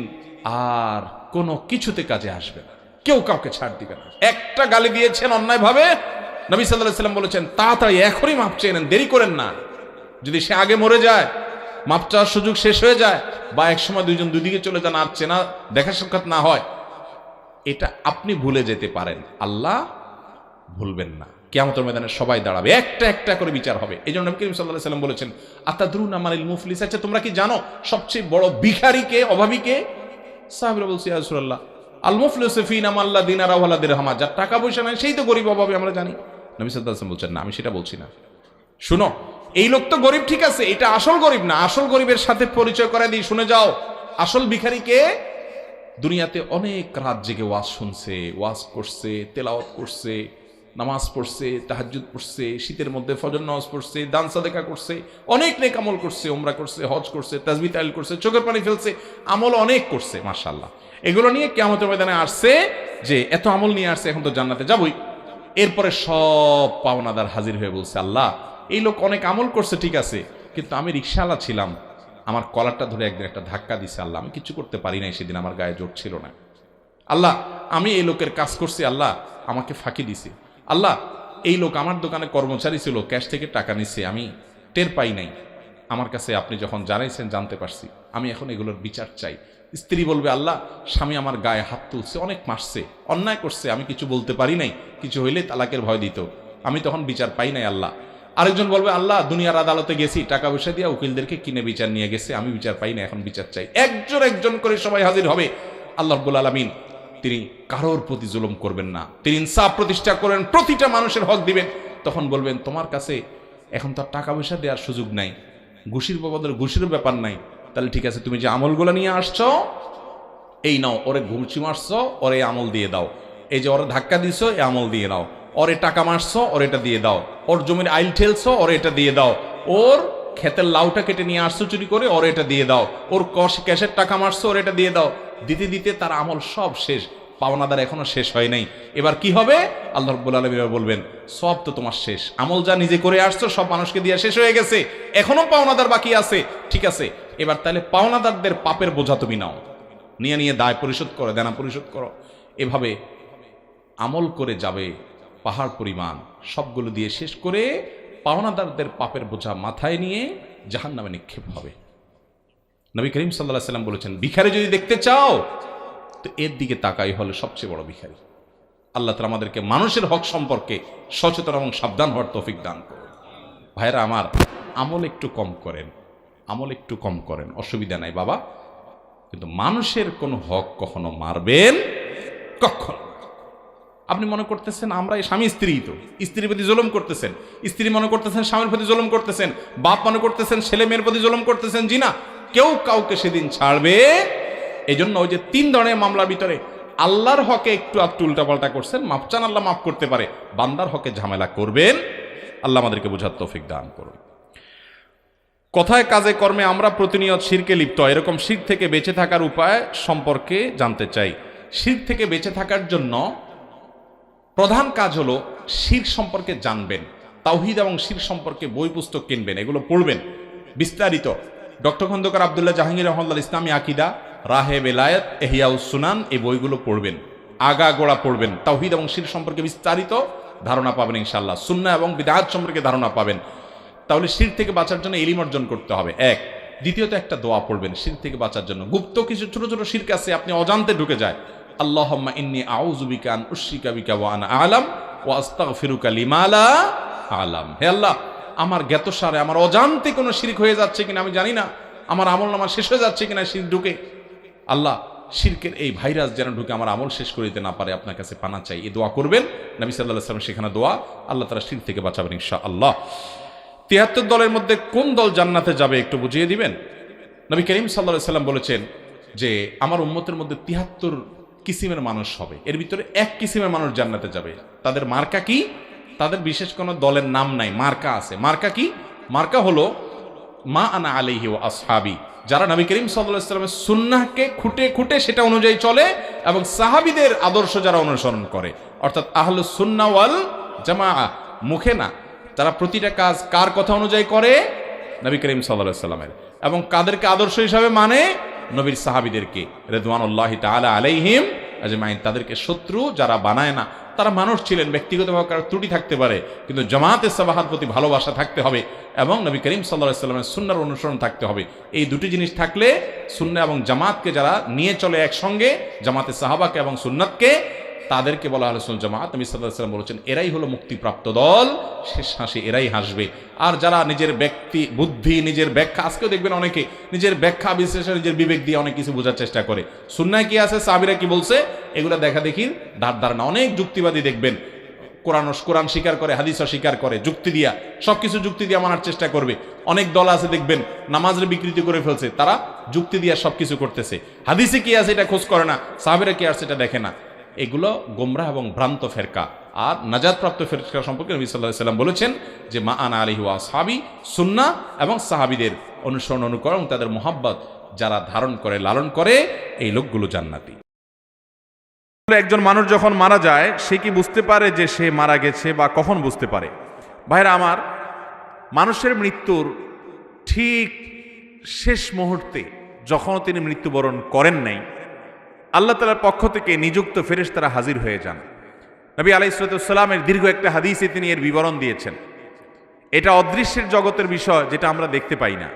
[SPEAKER 1] আর কোনো কিছুতে কাজে আসবে না, কেউ কাউকে ছাড় দিবে না। একটা গালি দিয়েছেন অন্যায় ভাবে, নবী সাল্লাল্লাহু আলাইহি সাল্লাম বলেছেন তাড়াতাড়ি এখনই মাপ চেয়ে নেন, দেরি করেন না। যদি সে আগে মরে যায়, মাপ চাওয়ার সুযোগ শেষ হয়ে যায়, বা এক সময় দুইজন দুদিকে চলে যান, আর চেনা দেখা সাক্ষাৎ না হয়, এটা আপনি ভুলে যেতে পারেন, আল্লাহ ভুলবেন না। কিয়ামতের ময়দানে সবাই দাঁড়াবে, একটা একটা করে বিচার হবে। এই জন্য নবী করিম সাল্লাল্লাহু আলাইহি সাল্লাম বলেছেন, আতাদরুনা মানিল মুফলিস, আচ্ছা তোমরা কি জানো সবচেয়ে বড় ভিখারি কে, অভাবী কে? সাহাবীরা বলছে, ইয়া রাসূলুল্লাহ, আল মুফলিসু ফীনা মান লা দিনারা ওয়া লা দিরহাম, যার টাকা পয়সা নাই সেই তো গরিব অভাবী, আমরা জানি। নবী সাল্লাল্লাহু আলাইহি সাল্লাম বলছেন, না, আমি সেটা বলছি না। শুনো, এই লোক তো গরিব, ঠিক আছে, এটা আসল গরিব না। আসল গরিবের সাথে পরিচয় করায় দিই, শুনে যাও। আসল ভিখারি কে? দুনিয়াতে অনেক রাত জেগে ওয়াজ শুনছে, ওয়াজ করছে, তেলাওয়াত করছে, নামাজ পড়ছে, তাহাজ্জুদ পড়ছে, শীতের মধ্যে ফজর নামাজ পড়ছে, দান সাদেকা করছে, অনেক নেক আমল করছে, উমরা করছে, হজ করছে, তাসবিহ তাহলিল করছে, চোখের পানি ফেলছে, আমল অনেক করছে, মাশাআল্লাহ। এগুলো নিয়ে কিয়ামতের ময়দানে আসছে যে এত আমল নিয়ে আসছে, এখন তো জান্নাতে যাবই। এরপরে সব পাওনাদার হাজির হয়ে বলছে, আল্লাহ, এই লোক অনেক আমল করছে, ঠিক আছে, কিন্তু আমি রিকশাওয়ালা ছিলাম, আমার কলারটা ধরে একদিন একটা ধাক্কা দিছে, আল্লাহ আমি কিছু করতে পারি নাই, সেদিন আমার গায়ে জোর ছিল না। আল্লাহ, আমি এই লোকের কাজ করছি, আল্লাহ আমাকে ফাঁকি দিছে। আল্লাহ, এই লোক আমার দোকানে কর্মচারী ছিল, ক্যাশ থেকে টাকা নিচ্ছে, আমি টের পাই নাই, আমার কাছে আপনি যখন জানাইছেন জানতে পারছি, আমি এখন এগুলোর বিচার চাই। স্ত্রী বলবে, আল্লাহ, স্বামী আমার গায়ে হাত তুলছে, অনেক মারছে, অন্যায় করছে, আমি কিছু বলতে পারি নাই, কিছু হইলে তালাকের ভয় দিত, আমি তখন বিচার পাই নাই। আল্লাহ, আরেকজন বলবে, আল্লাহ, দুনিয়ার আদালতে গেছি, টাকা পয়সা দিয়ে উকিলদেরকে কিনে বিচার নিয়ে গেছে, আমি বিচার পাই না, এখন বিচার চাই। একজন একজন করে সবাই হাজির হবে। আল্লাহ রাব্বুল আলামিন তিনি কারোর প্রতি জুলুম করবেন না, তিনি ইনসাফ প্রতিষ্ঠা করেন, প্রতিটা মানুষের হক দিবেন। তখন বলবেন, তোমার কাছে এখন তো টাকা পয়সা দেওয়ার সুযোগ নাই, ঘুষির বাবদের ঘুষির ব্যাপার নাই, তাহলে ঠিক আছে, তুমি যে আমলগুলো নিয়ে আসছো, এই নাও, ওরে ঘুষি মারছো, ওরে আমল দিয়ে দাও, এই যে ওরে ধাক্কা দিছো, এই আমল দিয়ে দাও, ওরে টাকা মারছো, ওর এটা দিয়ে দাও, ওর জমির আইল ঠেলছো, ওর এটা দিয়ে দাও, ওর ক্ষেতের লাউটা কেটে নিয়ে আসছো চুরি করে, ওর এটা দিয়ে দাও, ওর ক্যাশের টাকা মারছো, ওর এটা দিয়ে দাও। দিতে দিতে তার আমল সব শেষ, পাওনাদার এখনো শেষ হয় নাই। এবার কি হবে? আল্লাহ রাব্বুল আলামিন বলবেন, সব তো তোমার শেষ, আমল যা নিজে করে আসছো সব মানুষকে দিয়ে শেষ হয়ে গেছে, এখনো পাওনাদার বাকি আছে, ঠিক আছে, এবার তাহলে পাওনাদারদের পাপের বোঝা তুমি নাও, নিয়ে নিয়ে দায় পরিশোধ করো, দেনা পরিশোধ করো। এভাবে আমল করে যাবে পাহাড় পরিমাণ, সবগুলো দিয়ে শেষ করে পাওনাদারদের পাপের বোঝা মাথায় নিয়ে জাহান্নামে নিক্ষেপ হবে। নবী করিম সাল্লাল্লাহু আলাইহি সাল্লাম বলেছেন, ভিখারি যদি দেখতে চাও তো এর দিকে তাকাই হলে সবচেয়ে বড় ভিখারি। আল্লাহ তাআলা আমাদেরকে মানুষের হক সম্পর্কে সচেতন এবং সাবধান হওয়ার তৌফিক দান করুন। ভাইরা আমার, আমল একটু কম করেন, আমল একটু কম করেন, অসুবিধা নাই বাবা, কিন্তু মানুষের কোনো হক কখনো মারবেন কখনো। আপনি মনে করতেছেন আমরা স্বামী স্ত্রী, তো স্ত্রীর প্রতি জুলুম করতেছেন, স্ত্রী মনে করতেছেন স্বামীর প্রতি জুলুম করতেছেন, বাপ মনে করতেছেন ছেলে মেয়ের প্রতি জুলুম করতেছেন, জি না, কেউ কাউকে সেদিন ছাড়বে। এই জন্য ওই যে 3 ধরনের মামলার ভিতরে আল্লাহর হকে একটু আধটু উল্টাপাল্টা করছেন, মাপ চান, আল্লাহ মাফ করতে পারে, বান্দার হকে ঝামেলা করবেন, আল্লাহ আমাদেরকে বোঝার তৌফিক দান করুন। কথায় কাজে কর্মে আমরা প্রতিনিয়ত শিরকে লিপ্ত, এরকম শিরক থেকে বেঁচে থাকার উপায় সম্পর্কে জানতে চাই। শিরক থেকে বেঁচে থাকার জন্য প্রধান কাজ হলো শিরক সম্পর্কে জানবেন, তাওহীদ এবং শিরক সম্পর্কে বই পুস্তক কিনবেন, এগুলো পড়বেন বিস্তারিত। ডক্টর খন্দকার আব্দুল্লাহ জাহাঙ্গীর রহমাতুল্লাহ ইসলামী আকীদা, রাহে বেলায়েত, ইহয়াউস সুনান, এই বইগুলো পড়বেন, আগা গোড়া পড়বেন, তাওহীদ এবং শিরক সম্পর্কে বিস্তারিত ধারণা পাবেন ইনশাআল্লাহ, সুন্নাহ এবং বিদআত সম্পর্কে ধারণা পাবেন। তাহলে শিরক থেকে বাঁচার জন্য ইলম অর্জন করতে হবে, এক। দ্বিতীয়ত একটা দোয়া পড়বেন শিরক থেকে বাঁচার জন্য। গুপ্ত কিছু ছোট ছোট শিরক আছে, আপনি অজান্তে ঢুকে যায়, আল্লাহুম্মা ইন্নী আউযু বিকা আন উশরিকা বিকা ওয়া আনা আ'লাম ওয়া আস্তাগফিরুকা লিমা লা আ'লাম। হে আল্লাহ, আমার জ্ঞাতসারে আমার অজান্তে কোনো শিরক হয়ে যাচ্ছে কিনা আমি জানি না, আমার আমলনামা শেষ হয়ে যাচ্ছে কিনা শিরক ঢুকে, আল্লাহ শিরকের এই ভাইরাস যেন ঢুকে আমার আমল শেষ করে দিতে না পারে, আপনার কাছে পানা চাই। এই দোয়া করবেন, নবী সাল্লাল্লাহু আলাইহি ওয়াসাল্লাম সেখানে দোয়া, আল্লাহ তাআলা শিরক থেকে বাঁচাবেন ইনশাআল্লাহ। ৭৩ দলের মধ্যে কোন দল জান্নাতে যাবে একটু বুঝিয়ে দিবেন? নবী করিম সাল্লাল্লাহু আলাইহি ওয়াসাল্লাম বলেছেন যে আমার উম্মতের মধ্যে ৭৩ কিসিমের মানুষ হবে, এর ভিতরে 1 কিসিমের মানুষ জান্নাতে যাবে। তাদের মার্কা কি? তাদের বিশেষ কোনো দলের নাম নাই, মার্কা আছে। মার্কা কি? মার্কা হলো মা আনা আলাইহি ওয়া আসহাবি, যারা নবী করিম সাল্লাল্লাহু আলাইহি ওয়াসাল্লামের সুন্নাহকে খুঁটে খুঁটে সেটা অনুযায়ী চলে এবং সাহাবীদের আদর্শ যারা অনুসরণ করে, অর্থাৎ আহলুস সুন্নাহ ওয়াল জামাআহ, মুখে না, তারা প্রতিটা কাজ কার কথা অনুযায়ী করে? নবী করিম সাল্লাল্লাহু আলাইহি ওয়াসাল্লামের। এবং কাদেরকে আদর্শ হিসাবে মানে? নবীর সাহাবীদেরকে রিদওয়ানুল্লাহি তাআলা আলাইহিম আজমাইন। তাদেরকে শত্রু যারা বানায় না, তারা মানুষ ছিলেন, ব্যক্তিগতভাবে কারো ত্রুটি থাকতে পারে, কিন্তু জামাতে সাবাহার প্রতি ভালোবাসা থাকতে হবে এবং নবী করিম সাল্লাল্লাহু আলাইহি ওয়াসাল্লামের সুন্নাহর অনুসরণ থাকতে হবে। এই দুটি জিনিস থাকলে সুন্নাহ এবং জামাতকে যারা নিয়ে চলে একসঙ্গে, জামাতে সাহাবাকে এবং সুন্নাতকে, তাদেরকে বলা আহলুস সুন্নাহ জামাত। নবী সাল্লাল্লাহু আলাইহি ওয়াসাল্লাম বলেছেন এরাই হলো মুক্তিপ্রাপ্ত দল, শেষ হাসি এরাই হাসবে। আর যারা নিজের ব্যক্তি বুদ্ধি, নিজের ব্যাখ্যা, আজকেও দেখবেন অনেকে নিজের ব্যাখ্যা বিশ্লেষণ, নিজের বিবেক দিয়ে অনেক কিছু বোঝার চেষ্টা করে। সুন্নাহ কি আছে, সাহাবীরা কি বলছে, এগুলো দেখা দেখি ধার না। অনেক যুক্তিবাদী দেখবেন কোরআন স্বীকার করে, হাদিস স্বীকার করে, যুক্তি দিয়া, সবকিছু যুক্তি দিয়ে মানার চেষ্টা করবে। অনেক দল আছে দেখবেন নামাজের বিকৃতি করে ফেলছে, তারা যুক্তি দিয়ে সবকিছু করতেছে। হাদিসে কি আছে এটা খোঁজ করে না, সাহাবীরা কি আছে এটা দেখে না। এগুলো গোমরাহ এবং ভ্রান্ত ফেরকা। আর নাজাতপ্রাপ্ত ফেরকা সম্পর্কে নবী সাল্লাল্লাহু আলাইহি ওয়াসাল্লাম বলেছেন যে মা আনা আলাইহি ওয়া আসহাবি, সুন্নাহ এবং সাহাবীদের অনুসরণ অনুকরণ, তাদের মোহাব্বত যারা ধারণ করে, লালন করে, এই লোকগুলো জান্নাতি। একজন মানুষ যখন মারা যায় সে কি বুঝতে পারে যে সে মারা গেছে, বা কখন বুঝতে পারে? ভাইরা আমার, মানুষের মৃত্যুর ঠিক শেষ মুহূর্তে যখন তিনি মৃত্যুবরণ করেন নাই, আল্লাহ তাআলার পক্ষ থেকে নিযুক্ত ফেরেশতারা হাজির হয়ে যান। নবী আলাইহিস সালামের দীর্ঘ একটা হাদিসে তিনি এর বিবরণ দিয়েছেন। এটা অদৃশ্যের জগতের বিষয়, যেটা আমরা দেখতে পাই না।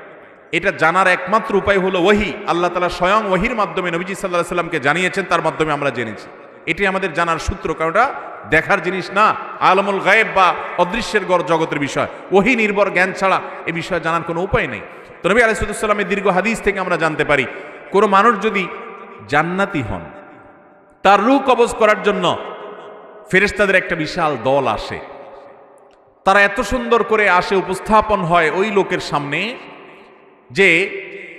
[SPEAKER 1] এটা জানার একমাত্র উপায় হলো ওহী। আল্লাহ তাআলা স্বয়ং ওহীর মাধ্যমে নবীজি সাল্লাল্লাহু আলাইহি সাল্লামকে জানিয়েছেন, তার মাধ্যমে আমরা জেনেছি। এটি আমাদের জানার সূত্র, কারণ এটা দেখার জিনিস না, আলমুল গায়েব বা অদৃশ্যের জগতের বিষয়। ওহী নির্ভর জ্ঞান ছাড়া এ বিষয়ে জানার কোনো উপায় নেই। তো নবী আলাইহিস সালামের দীর্ঘ হাদিস থেকে আমরা জানতে পারি, কোনো মানুষ যদি জান্নাতি হন, তার রূহ কবজ করার জন্য ফেরেশতাদের একটা বিশাল দল আসে। তারা এত সুন্দর করে আসে, উপস্থাপন হয় ওই লোকের সামনে যে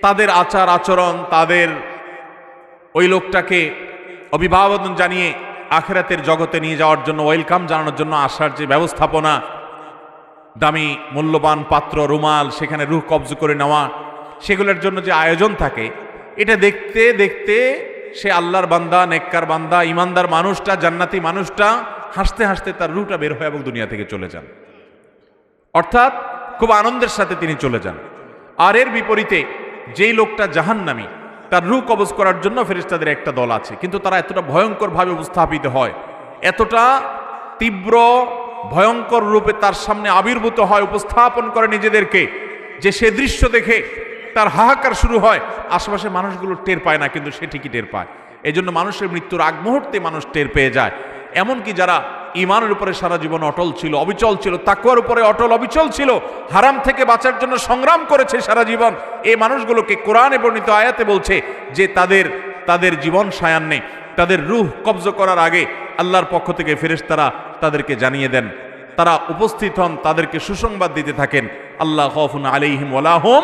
[SPEAKER 1] তাদের আচার আচরণ, তাদের ওই লোকটাকে অভিবাদন জানিয়ে আখিরাতের জগতে নিয়ে যাওয়ার জন্য, ওয়েলকাম জানানোর জন্য আসার যে ব্যবস্থাপনা, দামি মূল্যবান পাত্র, রুমাল, সেখানে রূহ কবজ করে নেওয়া, সেগুলোর জন্য যে আয়োজন থাকে, এটা দেখতে দেখতে সে আল্লাহর বান্দা, নেককার বান্দা, ইমানদার মানুষটা, জান্নাতি মানুষটা হাসতে হাসতে তার রূহটা বের হয় এবং দুনিয়া থেকে চলে যান। অর্থাৎ খুব আনন্দের সাথে তিনি চলে যান। আর এর বিপরীতে যেই লোকটা জাহান্নামী, তার রূহ কবজ করার জন্য ফেরেশতাদের একটা দল আছে, কিন্তু তারা এতটা ভয়ঙ্করভাবে উপস্থাপিত হয়, এতটা তীব্র ভয়ঙ্কর রূপে তার সামনে আবির্ভূত হয়, উপস্থাপন করে নিজেদেরকে, যে সে দৃশ্য দেখে তার হাহাকার শুরু হয়। আশেপাশে মানুষগুলো টের পায় না, কিন্তু সে ঠিকই টের পায়। এই জন্য মানুষের মৃত্যুর আগ মুহূর্তে মানুষ টের পেয়ে যায়। এমনকি যারা ইমানের উপরে সারা জীবন অটল ছিল, অবিচল ছিল, তাকওয়ার উপরে অটল অবিচল ছিল, হারাম থেকে বাঁচার জন্য সংগ্রাম করেছে সারা জীবন, এই মানুষগুলোকে কোরআনে বর্ণিত আয়াতে বলছে যে তাদের জীবন সায়ান্নে, তাদের রূহ কবজ করার আগে আল্লাহর পক্ষ থেকে ফেরেশতারা তাদেরকে জানিয়ে দেন, তারা উপস্থিত হন, তাদেরকে সুসংবাদ দিতে থাকেন, আল্লাহ খাউফুন আলাইহিম ওয়ালা হুম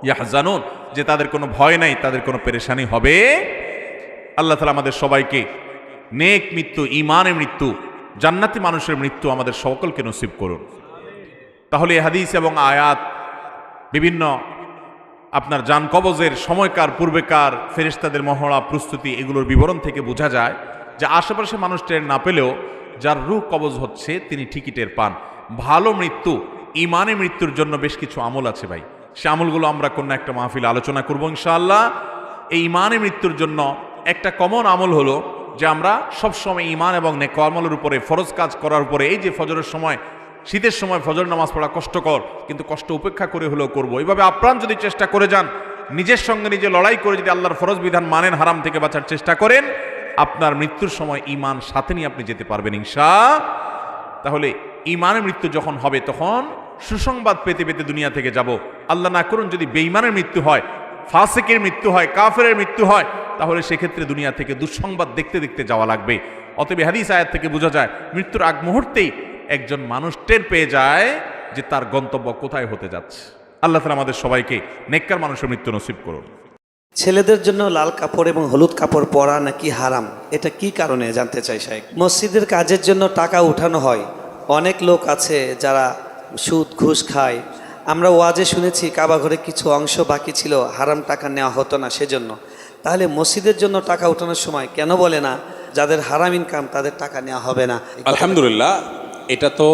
[SPEAKER 1] ইয়াহজানুন, যে তাদের কোনো ভয় নাই, তাদের কোনো পেরেশানি হবে। আল্লাহ তাআলা আমাদের সবাইকে নেক মৃত্যু, ঈমানের মৃত্যু, জান্নাতি মানুষের মৃত্যু আমাদের সকলকে নসিব করুন। তাহলে এই হাদিস এবং আয়াত, বিভিন্ন আপনার জান কবজের সময়কার, পূর্বেকার ফেরেশতাদের মহড়া, প্রস্তুতি, এগুলোর বিবরণ থেকে বোঝা যায় যে আশেপাশে মানুষ টের না পেলেও যার রূহ কবজ হচ্ছে তিনি ঠিকই টের পান। ভালো মৃত্যু, ঈমানের মৃত্যুর জন্য বেশ কিছু আমল আছে ভাই, সে আমলগুলো আমরা কোনো একটা মাহফিলে আলোচনা করবো ইনশাআল্লাহ। এই ঈমানের মৃত্যুর জন্য একটা কমন আমল হলো যে আমরা সবসময় ঈমান এবং নেক আমলের উপরে, ফরজ কাজ করার উপরে, এই যে ফজরের সময়, শীতের সময় ফজর নামাজ পড়া কষ্টকর, কিন্তু কষ্ট উপেক্ষা করে হলেও করবো। এইভাবে আপ্রাণ যদি চেষ্টা করে যান, নিজের সঙ্গে নিজে লড়াই করে যদি আল্লাহর ফরজ বিধান মানেন, হারাম থেকে বাঁচার চেষ্টা করেন, আপনার মৃত্যুর সময় ঈমান সাথে নিয়ে আপনি যেতে পারবেন ইনশাআল্লাহ। তাহলে ঈমানের মৃত্যু যখন হবে তখন সুসংবাদ পেতে পেতে দুনিয়া থেকে যাব। আল্লাহ না করুন যদি বেঈমানের মৃত্যু হয়, ফাসিকের মৃত্যু হয়, কাফেরের মৃত্যু হয়, তাহলে সেক্ষেত্রে দুনিয়া থেকে দুঃসংবাদ দেখতে দেখতে যাওয়া লাগবে। অতএব হাদিস আয়াত থেকে বোঝা যায় মৃত্যুর আগ মুহূর্তেই একজন মানুষ টের পেয়ে যায় যে তার গন্তব্য কোথায় হতে যাচ্ছে। আল্লাহ তাআলা আমাদের সবাইকে নেককার মানুষের মৃত্যু নসিব করুন।
[SPEAKER 3] ছেলেদের জন্য লাল কাপড় এবং হলুদ কাপড় পরা নাকি হারাম, এটা কি কারণে জানতে চাই শাইখ। মসজিদের কাজের জন্য টাকা উঠানো হয়, অনেক লোক আছে যারা সুদ ঘুষ খায়। আমরা ওয়াজে শুনেছি কাবা ঘরে কিছু অংশ বাকি ছিল, হারাম টাকা নেওয়া হতো না সেজন্য। তাহলে মসজিদের জন্য টাকা ওঠানোর সময় কেন বলে না যাদের হারাম ইনকাম তাদের টাকা নেওয়া হবে না?
[SPEAKER 1] আলহামদুলিল্লাহ, এটা তো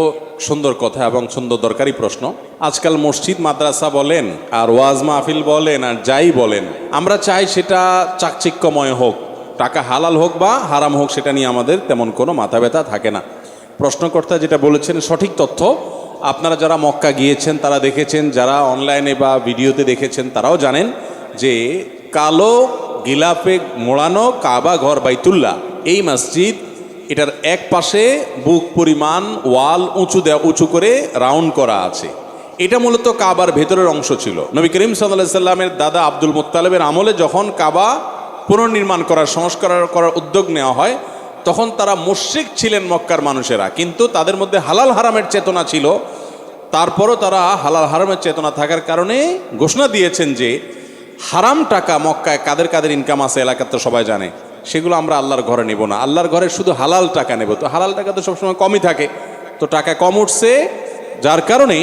[SPEAKER 1] সুন্দর কথা এবং সুন্দর দরকারি প্রশ্ন। আজকাল মসজিদ মাদ্রাসা বলেন আর ওয়াজ মাহফিল বলেন আর যাই বলেন, আমরা চাই সেটা চাকচিক্যময় হোক, টাকা হালাল হোক বা হারাম হোক, সেটা নিয়ে আমাদের তেমন কোনো মাথা ব্যথা থাকে না। প্রশ্নকর্তা যেটা বলেছেন সঠিক তথ্য। আপনারা যারা মক্কা গিয়েছেন তারা দেখেছেন, যারা অনলাইনে বা ভিডিওতে দেখেছেন তারাও জানেন যে কালো গিলাপে মোড়ানো কাবা ঘর বাইতুল্লাহ, এই মসজিদ, এটার এক পাশে বুক পরিমাণ ওয়াল উঁচু করে রাউন্ড করা আছে। এটা মূলত কাবার ভেতরের অংশ ছিল। নবী করিম সাল্লাল্লাহু আলাইহি সাল্লামের দাদা আব্দুল মুত্তালিবের আমলে যখন কাবা পুনর্নির্মাণ করার সংস্কার করার উদ্যোগ নেওয়া হয়, তখন তারা মুশরিক ছিলেন মক্কার মানুষেরা, কিন্তু তাদের মধ্যে হালাল হারামের চেতনা ছিল। তারপরও তারা হালাল হারামের চেতনা থাকার কারণে ঘোষণা দিয়েছেন যে হারাম টাকা মক্কায় কাদের কাদের ইনকাম আছে এলাকার তো সবাই জানে, সেগুলো আমরা আল্লাহর ঘরে নেব না, আল্লাহর ঘরে শুধু হালাল টাকা নেব। তো হালাল টাকা তো সবসময় কমই থাকে, তো টাকা কম উঠছে, যার কারণে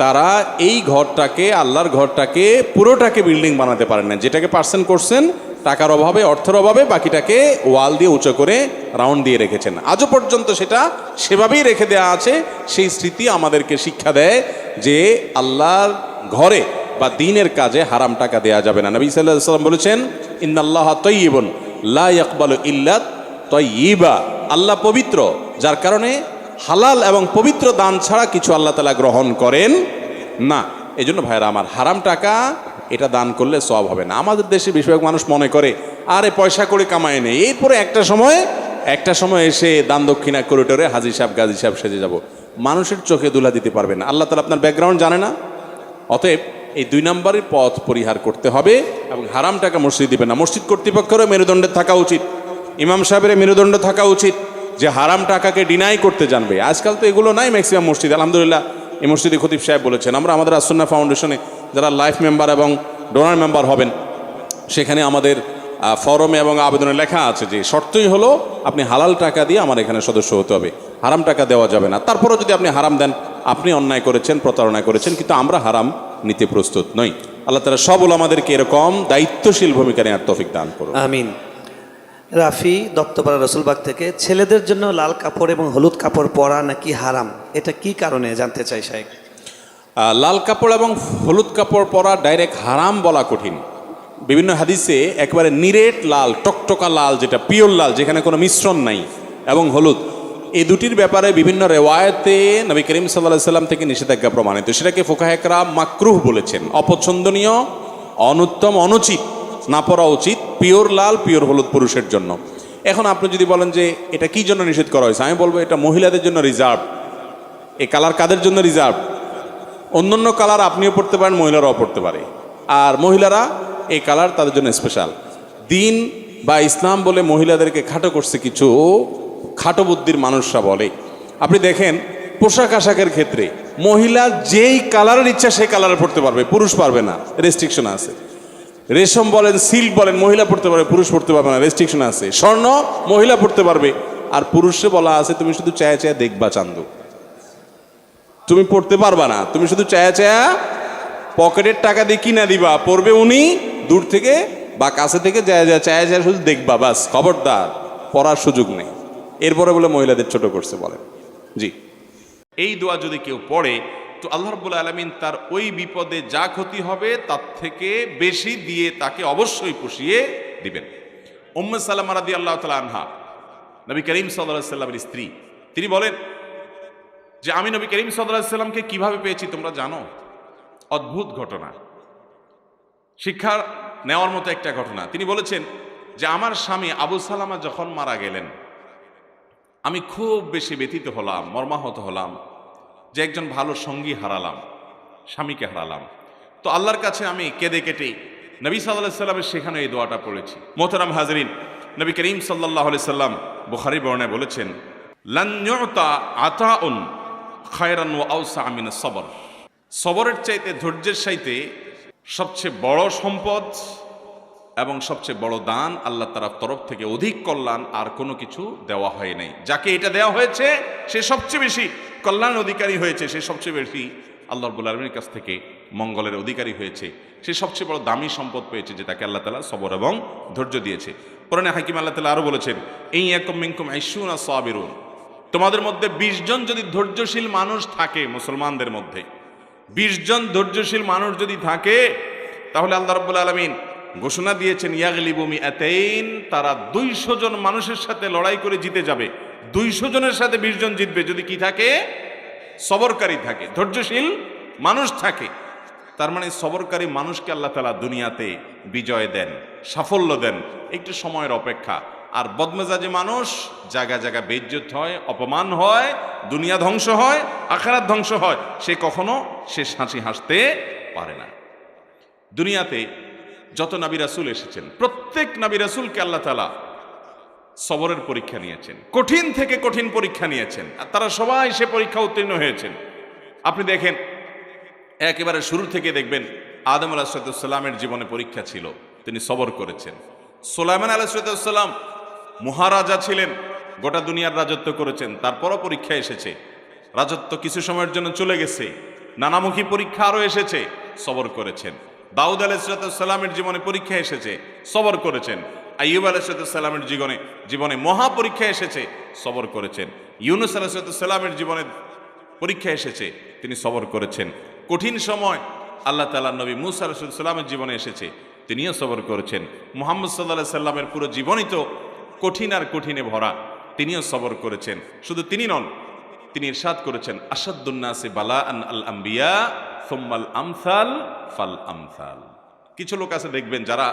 [SPEAKER 1] তারা এই ঘরটাকে, আল্লাহর ঘরটাকে পুরোটাকে বিল্ডিং বানাতে পারেন না। যেটাকে পার্সেন্ট করছেন টাকার অভাবে, অর্থের অভাবে, বাকিটাকে ওয়াল দিয়ে উঁচু করে রাউন্ড দিয়ে রেখেছেন। আজও পর্যন্ত সেটা সেভাবেই রেখে দেওয়া আছে। সেই স্মৃতি আমাদেরকে শিক্ষা দেয় যে আল্লাহর ঘরে বা দ্বীনের কাজে হারাম টাকা দেয়া যাবে না। নবী সাল্লাল্লাহু আলাইহি ওয়াসাল্লাম বলেছেন, ইন্নাল্লাহা তাইয়্যিবুন লা ইয়াকবালু ইল্লা তাইয়্যিবা, আল্লাহ পবিত্র, যার কারণে হালাল এবং পবিত্র দান ছাড়া কিছু আল্লাহ তাআলা গ্রহণ করেন না। এই জন্য ভাইরা আমার, হারাম টাকা এটা দান করলে সওয়াব হবে না। আমাদের দেশে বেশিরভাগ মানুষ মনে করে আরে পয়সা করে কামায় নেই, এরপরে একটা সময় এসে দান দক্ষিণা করিডোরে হাজি সাহেব গাজী সাহেব সেজে যাব। মানুষের চোখে দুলা দিতে পারবে না। আল্লাহ তাআলা আপনার ব্যাকগ্রাউন্ড জানে না। অতএব এই 2 নম্বরের পথ পরিহার করতে হবে এবং হারাম টাকা মসজিদ দিবে না। মসজিদ কর্তৃপক্ষেরও মেরুদণ্ডে থাকা উচিত, ইমাম সাহেবের মেরুদণ্ড থাকা উচিত যে হারাম টাকাকে ডিনাই করতে জানবে। আজকাল তো এগুলো নাই ম্যাক্সিমাম মসজিদ। আলহামদুলিল্লাহ, এই মসজিদে খতিব সাহেব বলেছেন, আমরা আমাদের আসুন্নাহ ফাউন্ডেশনে যারা লাইফ মেম্বার এবং ডোনার মেম্বার হবেন, সেখানে আমাদের ফরমে এবং আবেদনে লেখা আছে যে শর্তই হলো আপনি হালাল টাকা দিয়ে আমার এখানে সদস্য হতে হবে, হারাম টাকা দেওয়া যাবে না। তারপরও যদি আপনি হারাম দেন, আপনি অন্যায় করেছেন, প্রতারণা করেছেন, কিন্তু আমরা হারাম নিতে প্রস্তুত নই। আল্লাহ তাআলা সব ওলামাদেরকে এরকম দায়িত্বশীল ভূমিকা নেওয়ার তৌফিক দান করুন।
[SPEAKER 3] আমিন। রাফি দত্তপাড়া রসুলবাগ থেকে, ছেলেদের জন্য লাল কাপড় এবং হলুদ কাপড় পরা নাকি হারাম, এটা কি কারণে জানতে চাই শাইখ?
[SPEAKER 1] লাল কাপড় এবং হলুদ কাপড় পরা ডাইরেক্ট হারাম বলা কঠিন। বিভিন্ন হাদিসে একেবারে নিরেট লাল, টকটকা লাল, যেটা পিওর লাল, যেখানে কোনো মিশ্রণ নাই, এবং হলুদ, এই দুটির ব্যাপারে বিভিন্ন রেওয়ায়েতে নবী করিম সাল্লাল্লাহু আলাইহি সাল্লাম থেকে নিষেধাজ্ঞা প্রমাণিত। সেটাকে ফুকাহে কেরাম মাকরুহ বলেছেন, অপছন্দনীয়, অনুত্তম, অনুচিত, না পরা উচিত। পিওর লাল, পিওর হলুদ পুরুষের জন্য। এখন আপনি যদি বলেন যে এটা কি জন্য নিষেধ করা হয়েছে, আমি বলবো এটা মহিলাদের জন্য রিজার্ভ। এই কালার কাদের জন্য রিজার্ভ? অন্যান্য কালার আপনিও পড়তে পারেন, মহিলারাও পড়তে পারে, আর মহিলারা এই কালার তাদের জন্য স্পেশাল। দিন বা ইসলাম বলে মহিলাদেরকে খাটো করছে কিছু খাটো বুদ্ধির মানুষরা বলে। আপনি দেখেন পোশাক আশাকের ক্ষেত্রে মহিলা যেই কালারের ইচ্ছা সেই কালারে পড়তে পারবে, পুরুষ পারবে না, রেস্ট্রিকশন আছে। রেশম বলেন, সিল্ক বলেন, মহিলা পড়তে পারবে, পুরুষ পড়তে পারবে না, রেস্ট্রিকশন আছে। স্বর্ণ মহিলা পড়তে পারবে, আর পুরুষে বলা আছে তুমি শুধু চায়া চায়া দেখবা চান্দু, তুমি পড়তে পারবা না, তুমি শুধু চায়া চায়া পকেটের টাকা দিয়ে কিনা দিবা, পড়বে উনি দূর থেকে বা কাছে থেকে চায়া চায়া শুধু দেখবা, বাস, খবরদার, পড়ার সুযোগ নেই। এরপরে বলে মহিলাদের ছোট করছে বলেন। জি, এই দোয়া যদি কেউ পড়ে তো আল্লাহ রাব্বুল আলামিন তার ওই বিপদে যা ক্ষতি হবে তার থেকে বেশি দিয়ে তাকে অবশ্যই পুষিয়ে দিবেন। উম্মে সালামা রাদিয়াল্লাহু তাআলা আনহা, নবী করিম সাল্লাল্লাহু আলাইহি সাল্লামের স্ত্রী, তিনি বলেন যে আমি নবী করিম সাল্লাল্লাহু আলাইহি সাল্লামকে কিভাবে পেয়েছি তোমরা জানো? অদ্ভুত ঘটনা, শিক্ষা নেওয়ার মতো একটা ঘটনা। তিনি বলেছেন যে আমার স্বামী আবু সালামা যখন মারা গেলেন, আমি খুব বেশি ব্যথিত হলাম, মর্মাহত হলাম যে একজন ভালো সঙ্গী হারালাম, স্বামীকে হারালাম। তো আল্লাহর কাছে আমি কেঁদে কেটে নবী সাল্লাল্লাহু আলাইহি সাল্লামের সেখানে এই দোয়াটা পড়েছি। মোহতারাম হাজরিন, নবী করিম সাল্লাল্লাহু আলাইহি সাল্লাম বুখারী বর্ণনায় বলেছেন, লান ইউতা আতাউন খায়রান ওয়া আওসা মিনাস সবর, সবরের চাইতে, ধৈর্যের চাইতে সবচেয়ে বড় সম্পদ এবং সবচেয়ে বড় দান আল্লাহ তাআলার তরফ থেকে অধিক কল্যাণ আর কোনো কিছু দেওয়া হয় নাই। যাকে এটা দেওয়া হয়েছে সে সবচেয়ে বেশি কল্যাণের অধিকারী হয়েছে, সে সবচেয়ে বেশি আল্লাহ রাব্বুল আলামিনের কাছ থেকে মঙ্গলের অধিকারী হয়েছে, সে সবচেয়ে বড় দামি সম্পদ পেয়েছে, যেটাকে আল্লাহ তাআলা সবর এবং ধৈর্য দিয়েছে। কোরআনে হাকিম আল্লাহ তাআলা আরো বলেছেন, এই ইয়াকুম মিনকুম 20 সাবিরুন, তোমাদের মধ্যে 20 জন যদি ধৈর্যশীল মানুষ থাকে, মুসলমানদের মধ্যে 20 জন ধৈর্যশীল মানুষ যদি থাকে, তাহলে আল্লাহ রাব্বুল আলামিন ঘোষণা দিয়েছেন ইয়াগলিবু মিআতাইন, তারা 200 জন মানুষের সাথে লড়াই করে জিতে যাবে। 200 জনের সাথে 20 জন জিতবে যদি কি থাকে, সবরকারী থাকে, ধৈর্যশীল মানুষ থাকে। তার মানে সবরকারী মানুষকে আল্লাহ তাআলা দুনিয়াতে বিজয় দেন, সাফল্য দেন, একটু সময়ের অপেক্ষা। আর বদমেজাজি মানুষ জায়গা জায়গা বেইজ্জত হয়, অপমান হয়, দুনিয়া ধ্বংস হয়, আখিরাত ধ্বংস হয়, সে কখনো শেষ হাসি হাসতে পারে না। দুনিয়াতে যত নবী রাসূল এসেছেন, প্রত্যেক নবী রাসূলকে আল্লাহ তাআলা সবরের পরীক্ষা নিয়েছেন, কঠিন থেকে কঠিন পরীক্ষা নিয়েছেন, আর তারা সবাই সে পরীক্ষা উত্তীর্ণ হয়েছেন। আপনি দেখেন, একেবারে শুরু থেকে দেখবেন আদম আলাইহিস সালামের জীবনে পরীক্ষা ছিল, তিনি সবর করেছেন। সুলাইমান আলাইহিস সালাম মহারাজা ছিলেন, গোটা দুনিয়ার রাজত্ব করেছেন, তারপরও পরীক্ষা এসেছে। রাজত্ব কিছু সময়ের জন্য চলে গেছে, নানামুখী পরীক্ষা আরও এসেছে, সবর করেছেন। দাউদ আলাইহিস সালামের জীবনে পরীক্ষা এসেছে, সবর করেছেন। আইয়ুব আলাইহিস সালামের জীবনে মহা পরীক্ষা এসেছে, সবর করেছেন। ইউনূস আলাইহিস সালামের জীবনে পরীক্ষা এসেছে, তিনি সবর করেছেন। কঠিন সময় আল্লাহ তাআলা নবী মূসা আলাইহিস সালামের জীবনে এসেছে, তিনিও সবর করেছেন। মুহাম্মদ সাল্লাল্লাহু আলাইহি সাল্লামের পুরো জীবনই তো কঠিন আর কঠিনে ভরা, তিনিও সবর করেছেন। শুধু তিনি নন, তিনি ইরশাদ করেছেন, আশাদ্দুন নাসি বালাআন আল আম্বিয়া সুম্মাল আমসাল ফাল আমসাল। কিছু লোক আছে দেখবেন যারা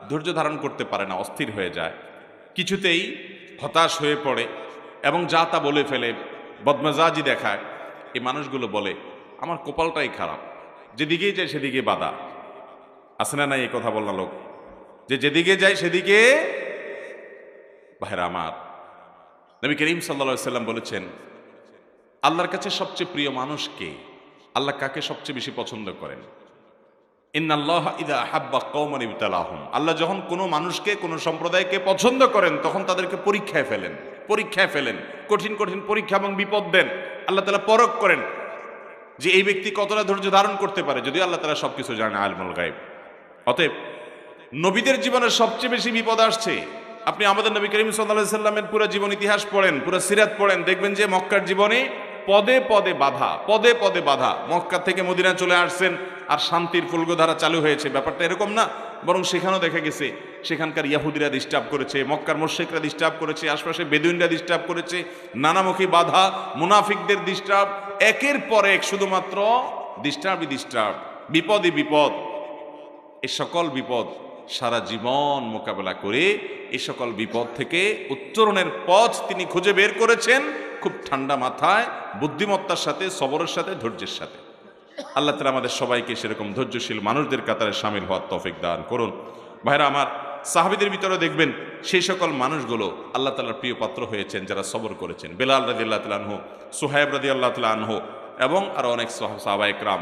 [SPEAKER 1] ধৈর্য ধারণ করতে পারে না, অস্থির হয়ে যায়, কিছুতেই হতাশ হয়ে পড়ে এবং যা তা বলে ফেলে, বদমেজাজি দেখায়। এই মানুষগুলো বলে, আমার কপালটাই খারাপ, যেদিকেই যায় সেদিকে বাধা। আছে না নাই এই কথা বলনা লোক, যে যেদিকে যায় সেদিকে। ভাইরা আমার, নবী করিম সাল্লাল্লাহু আলাইহি সাল্লাম বলেছেন, আল্লাহর কাছে সবচেয়ে প্রিয় মানুষ কে? আল্লাহ কাকে সবচেয়ে বেশি পছন্দ করেন? ইন্নাল্লাহ ইযা আহাব্বা কওমান ইবতালাহুম, আল্লাহ যখন কোনো মানুষকে, কোনো সম্প্রদায়কে পছন্দ করেন, তখন তাদেরকে পরীক্ষায় ফেলেন, কঠিন কঠিন পরীক্ষা এবং বিপদ দেন। আল্লাহ তাআলা পরখ করেন যে এই ব্যক্তি কতটা ধৈর্য ধারণ করতে পারে, যদিও আল্লাহ তাআলা সবকিছু জানে, আলিমুল গায়ব। অতএব নবীদের জীবনে সবচেয়ে বেশি বিপদ আসছে। আপনি আমাদের নবী করিম সাল্লাল্লাহু আলাইহি সাল্লামের পুরো জীবন ইতিহাস পড়েন, পুরো সিরাত পড়েন, দেখবেন যে মক্কার জীবনে পদে পদে বাধা। মক্কা থেকে মদিনা চলে আসছেন আর শান্তির ফুলগোধারা চালু হয়েছে, ব্যাপারটা এরকম না। বরং সেখানেও দেখা গেছে সেখানকার ইয়াহুদিরা ডিস্টার্ব করেছে, মক্কার মুশরিকরা ডিস্টার্ব করেছে, আশপাশে বেদুইনরা ডিস্টার্ব করেছে, নানামুখী বাধা, মুনাফিকদের ডিস্টার্ব, একের পর এক শুধুমাত্র ডিস্টার্ব, বিপদই বিপদ। এ সকল বিপদ সারা জীবন মোকাবেলা করে এ সকল বিপদ থেকে উত্তরণের পথ তিনি খুঁজে বের করেছেন, খুব ঠান্ডা মাথায়, বুদ্ধিমত্তার সাথে, সবরের সাথে, ধৈর্যের সাথে। আল্লাহ তাআলা আমাদের সবাইকে সেরকম ধৈর্যশীল মানুষদের কাতারে শামিল হওয়ার তৌফিক দান করুন। ভাইরা আমার, সাহাবীদের ভিতরে দেখবেন সেই সকল মানুষগুলো আল্লাহ তাআলার প্রিয় পাত্র হয়েছেন যারা সবর করেছেন। বেলাল রাদিয়াল্লাহু তাআলা আনহু, সুহাইব রাদিয়াল্লাহু তাআলা আনহু এবং আরো অনেক সাহাবায়ে কেরাম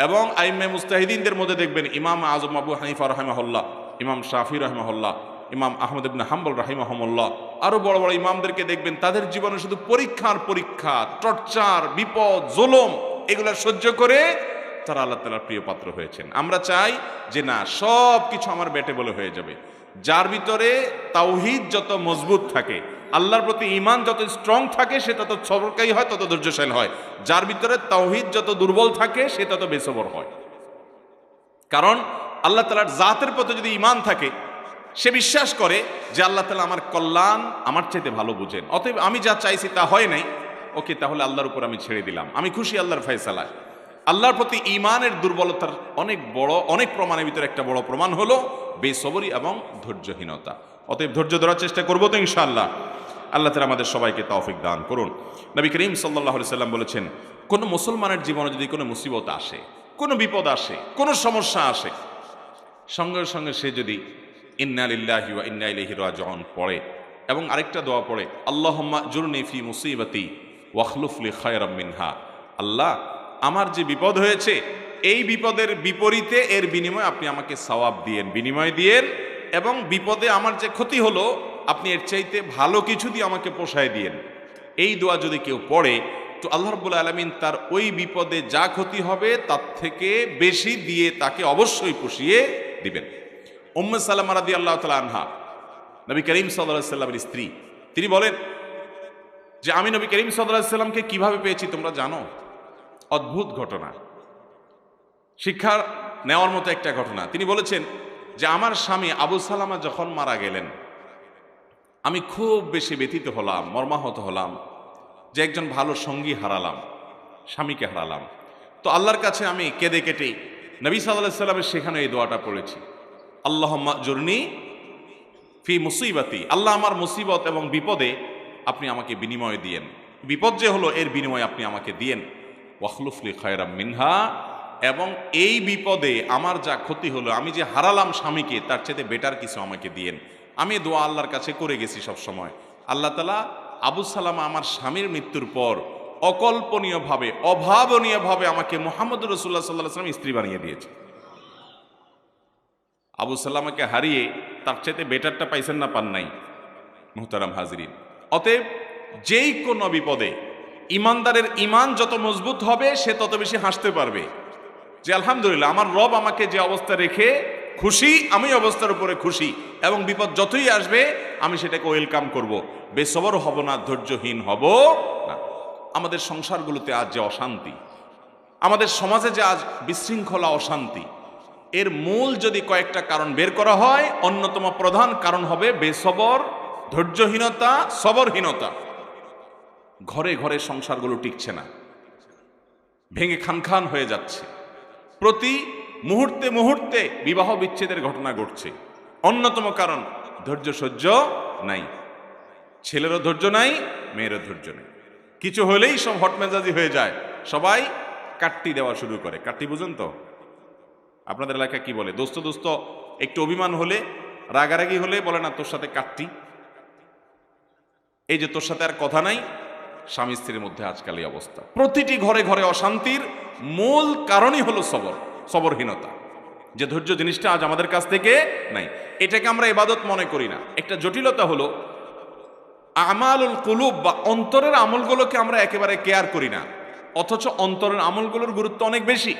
[SPEAKER 1] এবং আইম্মে মুজতাহিদিনদের মধ্যে দেখবেন ইমাম আযম আবু হানিফা রাহিমাহুল্লাহ, ইমাম শাফি রাহিমাহুল্লাহ, ইমাম আহমদ ইবনে হাম্বল রাহিমাহুমুল্লাহ, আরো বড় বড় ইমামদেরকে দেখবেন তাদের জীবনে শুধু পরীক্ষা, টর্চার, বিপদ, জুলুম এগুলা সহ্য করে তারা আল্লাহ তাআলার প্রিয় পাত্র হয়েছেন। আমরা চাই যে না, সব কিছু আমার বেটে বলে হয়ে যাবে। যার ভিতরে তাওহীদ যত মজবুত থাকে, আল্লাহর প্রতি ঈমান যত স্ট্রং থাকে, সে তত সবরকারী হয়, তত ধৈর্যশীল হয়। যার ভিতরে তাওহীদ যত দুর্বল থাকে, সে তত বেসবর হয়। কারণ আল্লাহ তাআলার জাতের প্রতি যদি ঈমান থাকে, সে বিশ্বাস করে যে আল্লাহ তাআলা আমার কল্যাণ আমার চাইতে ভালো বুঝেন, অতএব আমি যা চাইছি তা হয় নাই, ওকে তাহলে আল্লাহর উপর আমি ছেড়ে দিলাম, আমি খুশি আল্লাহর ফয়সালায়। আল্লাহর প্রতি ঈমানের দুর্বলতার অনেক প্রমাণের ভিতরে একটা বড় প্রমাণ হলো বেসবরি এবং ধৈর্যহীনতা। অতএব ধৈর্য ধরার চেষ্টা করবো তো ইনশাআল্লাহ। আল্লাহ তাআলা আমাদের সবাইকে তৌফিক দান করুন। নবী করিম সাল্লাল্লাহু আলাইহি সাল্লাম বলেছেন, কোন মুসলমানের জীবনে যদি কোনো মুসিবত আসে, কোনো বিপদ আসে, কোনো সমস্যা আসে, সঙ্গে সঙ্গে সে যদি ইন্না লিল্লাহি ওয়া ইন্না ইলাইহি রাজিউন পড়ে এবং আরেকটা দোয়া পড়ে, আল্লাহুম্মা জুরনি ফি মুসিবাতি ওয়াখলুফ লি খায়রাম মিনহা, আল্লাহ আমার যে বিপদ হয়েছে এই বিপদের বিপরীতে এর বিনিময়ে আপনি আমাকে সওয়াব দিয়েন, বিনিময় দিয়েন, এবং বিপদে আমার যে ক্ষতি হলো আপনি এর চাইতে ভালো কিছু দিয়ে আমাকে পোষায় দিয়েন। এই দোয়া যদি কেউ পড়ে, তো আল্লাহ রাব্বুল আলামিন তার ওই বিপদে যা ক্ষতি হবে তার থেকে বেশি দিয়ে তাকে অবশ্যই পুষিয়ে দিবেন। উম্মে সালামা রাদিয়াল্লাহু তাআলা আনহা, নবী করিম সাল্লাল্লাহু আলাইহি ওয়াসাল্লামের স্ত্রী, তিনি বলেন যে আমি নবী করিম সাল্লাল্লাহু আলাইহি ওয়াসাল্লামকে কিভাবে পেয়েছি তোমরা জানো? অদ্ভুত ঘটনা, শিক্ষা নেওয়ার মতো একটা ঘটনা। তিনি বলেছেন যে আমার স্বামী আবু সালামা যখন মারা গেলেন, আমি খুব বেশি ব্যথিত হলাম, মর্মাহত হলাম যে একজন ভালো সঙ্গী হারালাম, স্বামীকে হারালাম। তো আল্লাহর কাছে আমি কেঁদে কেটে নবী সাল্লাল্লাহু আলাইহি ওয়াসাল্লামের সেখানে এই দোয়াটা পড়েছি, আল্লাহুম্মা আজুরনি ফি মুসিবাতি, আল্লাহ আমার মুসিবত এবং বিপদে আপনি আমাকে বিনিময় দিয়েন, বিপদ যে হলো এর বিনিময়ে আপনি আমাকে দিয়েন, ওয়াখলুফলি খায়রাম মিনহা, এবং এই বিপদে আমার যা ক্ষতি হলো, আমি যে হারালাম স্বামীকে, তার চেয়ে বেটার কিছু আমাকে দিয়েন। আমি দোয়া আল্লাহর কাছে করে গেছি সব সময়। আল্লাহ তাআলা আবু সালামা আমার স্বামীর মৃত্যুর পর অকল্পনীয়ভাবে, অভাবনীয়ভাবে আমাকে মুহাম্মদ রাসূলুল্লাহ সাল্লাল্লাহু আলাইহি ওয়াসাল্লাম স্ত্রী বানিয়ে দিয়েছে। আবু সালামাকে হারিয়ে তার চাইতে বেটারটা পাইছেন না, পান নাই? মুহতারাম হাজরিন, অতএব যেই কোনো বিপদে ইমানদারের ইমান যত মজবুত হবে সে তত বেশি হাসতে পারবে যে আলহামদুলিল্লাহ আমার রব আমাকে যে অবস্থা রেখে খুশি, আমি অবস্থার উপরে খুশি, এবং বিপদ যতই আসবে আমি সেটাকে ওয়েলকাম করব, বেসবর হব না, ধৈর্যহীন হব না। আমাদের সংসারগুলোতে আজ যে অশান্তি, আমাদের সমাজে যে আজ বিশৃঙ্খলা, অশান্তি, এর মূল যদি কয়েকটা কারণ বের করা হয়, অন্যতম প্রধান কারণ হবে বেসবর, ধৈর্যহীনতা, সবরহীনতা। ঘরে ঘরে সংসারগুলো টিকছে না, ভেঙে খান হয়ে যাচ্ছে, প্রতি মুহূর্তে মুহূর্তে বিবাহ বিচ্ছেদের ঘটনা ঘটছে। অন্যতম কারণ ধৈর্য সহ্য নাই, ছেলেরও ধৈর্য নাই, মেয়েরও ধৈর্য নেই। কিছু হলেই সব হটমেজাজি হয়ে যায়, সবাই কাট্টি দেওয়া শুরু করে। কাট্টি বুঝেন তো? আপনাদের এলাকায় কি বলে? দোস্ত দোস্ত একটু অভিমান হলে, রাগারাগি হলে বলে না তোর সাথে কাট্টি, এই যে তোর সাথে আর কথা নাই। স্বামী স্ত্রীর মধ্যে আজকাল এই অবস্থা। প্রতিটি ঘরে ঘরে অশান্তির মূল কারণই হলো সবরহীনতা, যে ধৈর্য জিনিসটা আজ আমাদের কাছ থেকে নাই। এটাকে আমরা ইবাদত মনে করি না। একটা জটিলতা হলো আমালুল কুলুব বা অন্তরের আমলগুলোকে আমরা একেবারে কেয়ার করি না, অথচ অন্তরের আমলগুলোর গুরুত্ব অনেক বেশি।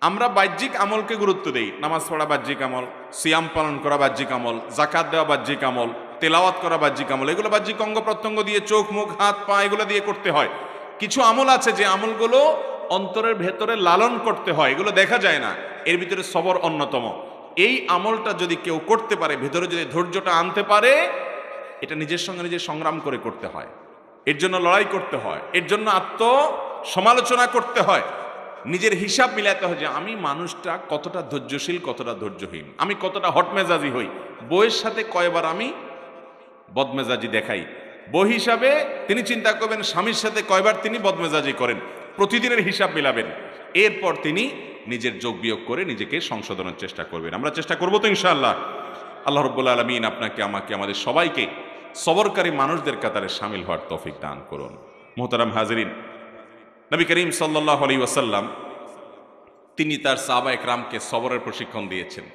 [SPEAKER 1] আমরা বাহ্যিক আমলকে গুরুত্ব দেই, নামাজ পড়া বাহ্যিক আমল, সিয়াম পালন করা বাহ্যিক আমল, যাকাত দেওয়া বাহ্যিক আমল, তেলাওয়াত করা বাহ্যিক আমল, এগুলো বাহ্যিক অঙ্গ প্রত্যঙ্গ দিয়ে, চোখ মুখ হাত পা এগুলো দিয়ে করতে হয়। কিছু আমল আছে যে আমলগুলো অন্তরের ভেতরে লালন করতে হয়, এগুলো দেখা যায় না, এর ভিতরে সবর অন্যতম। এই আমলটা যদি কেউ করতে পারে, ভেতরে যদি ধৈর্যটা আনতে পারে, এটা নিজের সঙ্গে নিজে সংগ্রাম করে করতে হয়, এর জন্য লড়াই করতে হয়, এর জন্য আত্মসমালোচনা করতে হয়, নিজের হিসাব মিলাতে হয় যে আমি মানুষটা কতটা ধৈর্যশীল, কতটা ধৈর্যহীন, আমি কতটা হটমেজাজি হই, বইয়ের সাথে কয়বার আমি বদমেজাজি দেখাই। বই হিসাবে তিনি চিন্তা করবেন স্বামীর সাথে কয়বার তিনি বদমেজাজি করেন, প্রতিদিনের হিসাব মিলাবেন, এরপর তিনি নিজের যোগ বিয়োগ করে নিজেকে সংশোধনের চেষ্টা করবেন। আমরা চেষ্টা করবো তো ইনশাআল্লাহ। আল্লাহ রাব্বুল আলামিন আপনাকে, আমাকে, আমাদের সবাইকে সবরকারী মানুষদের কাতারে শামিল হওয়ার তৌফিক দান করুন। মুহতারাম হাজরিন, নবী করিম সাল্লাল্লাহু আলাইহি ওয়াসাল্লাম তিনি তার সাহাবা একরামকে সবরের প্রশিক্ষণ দিয়েছেন।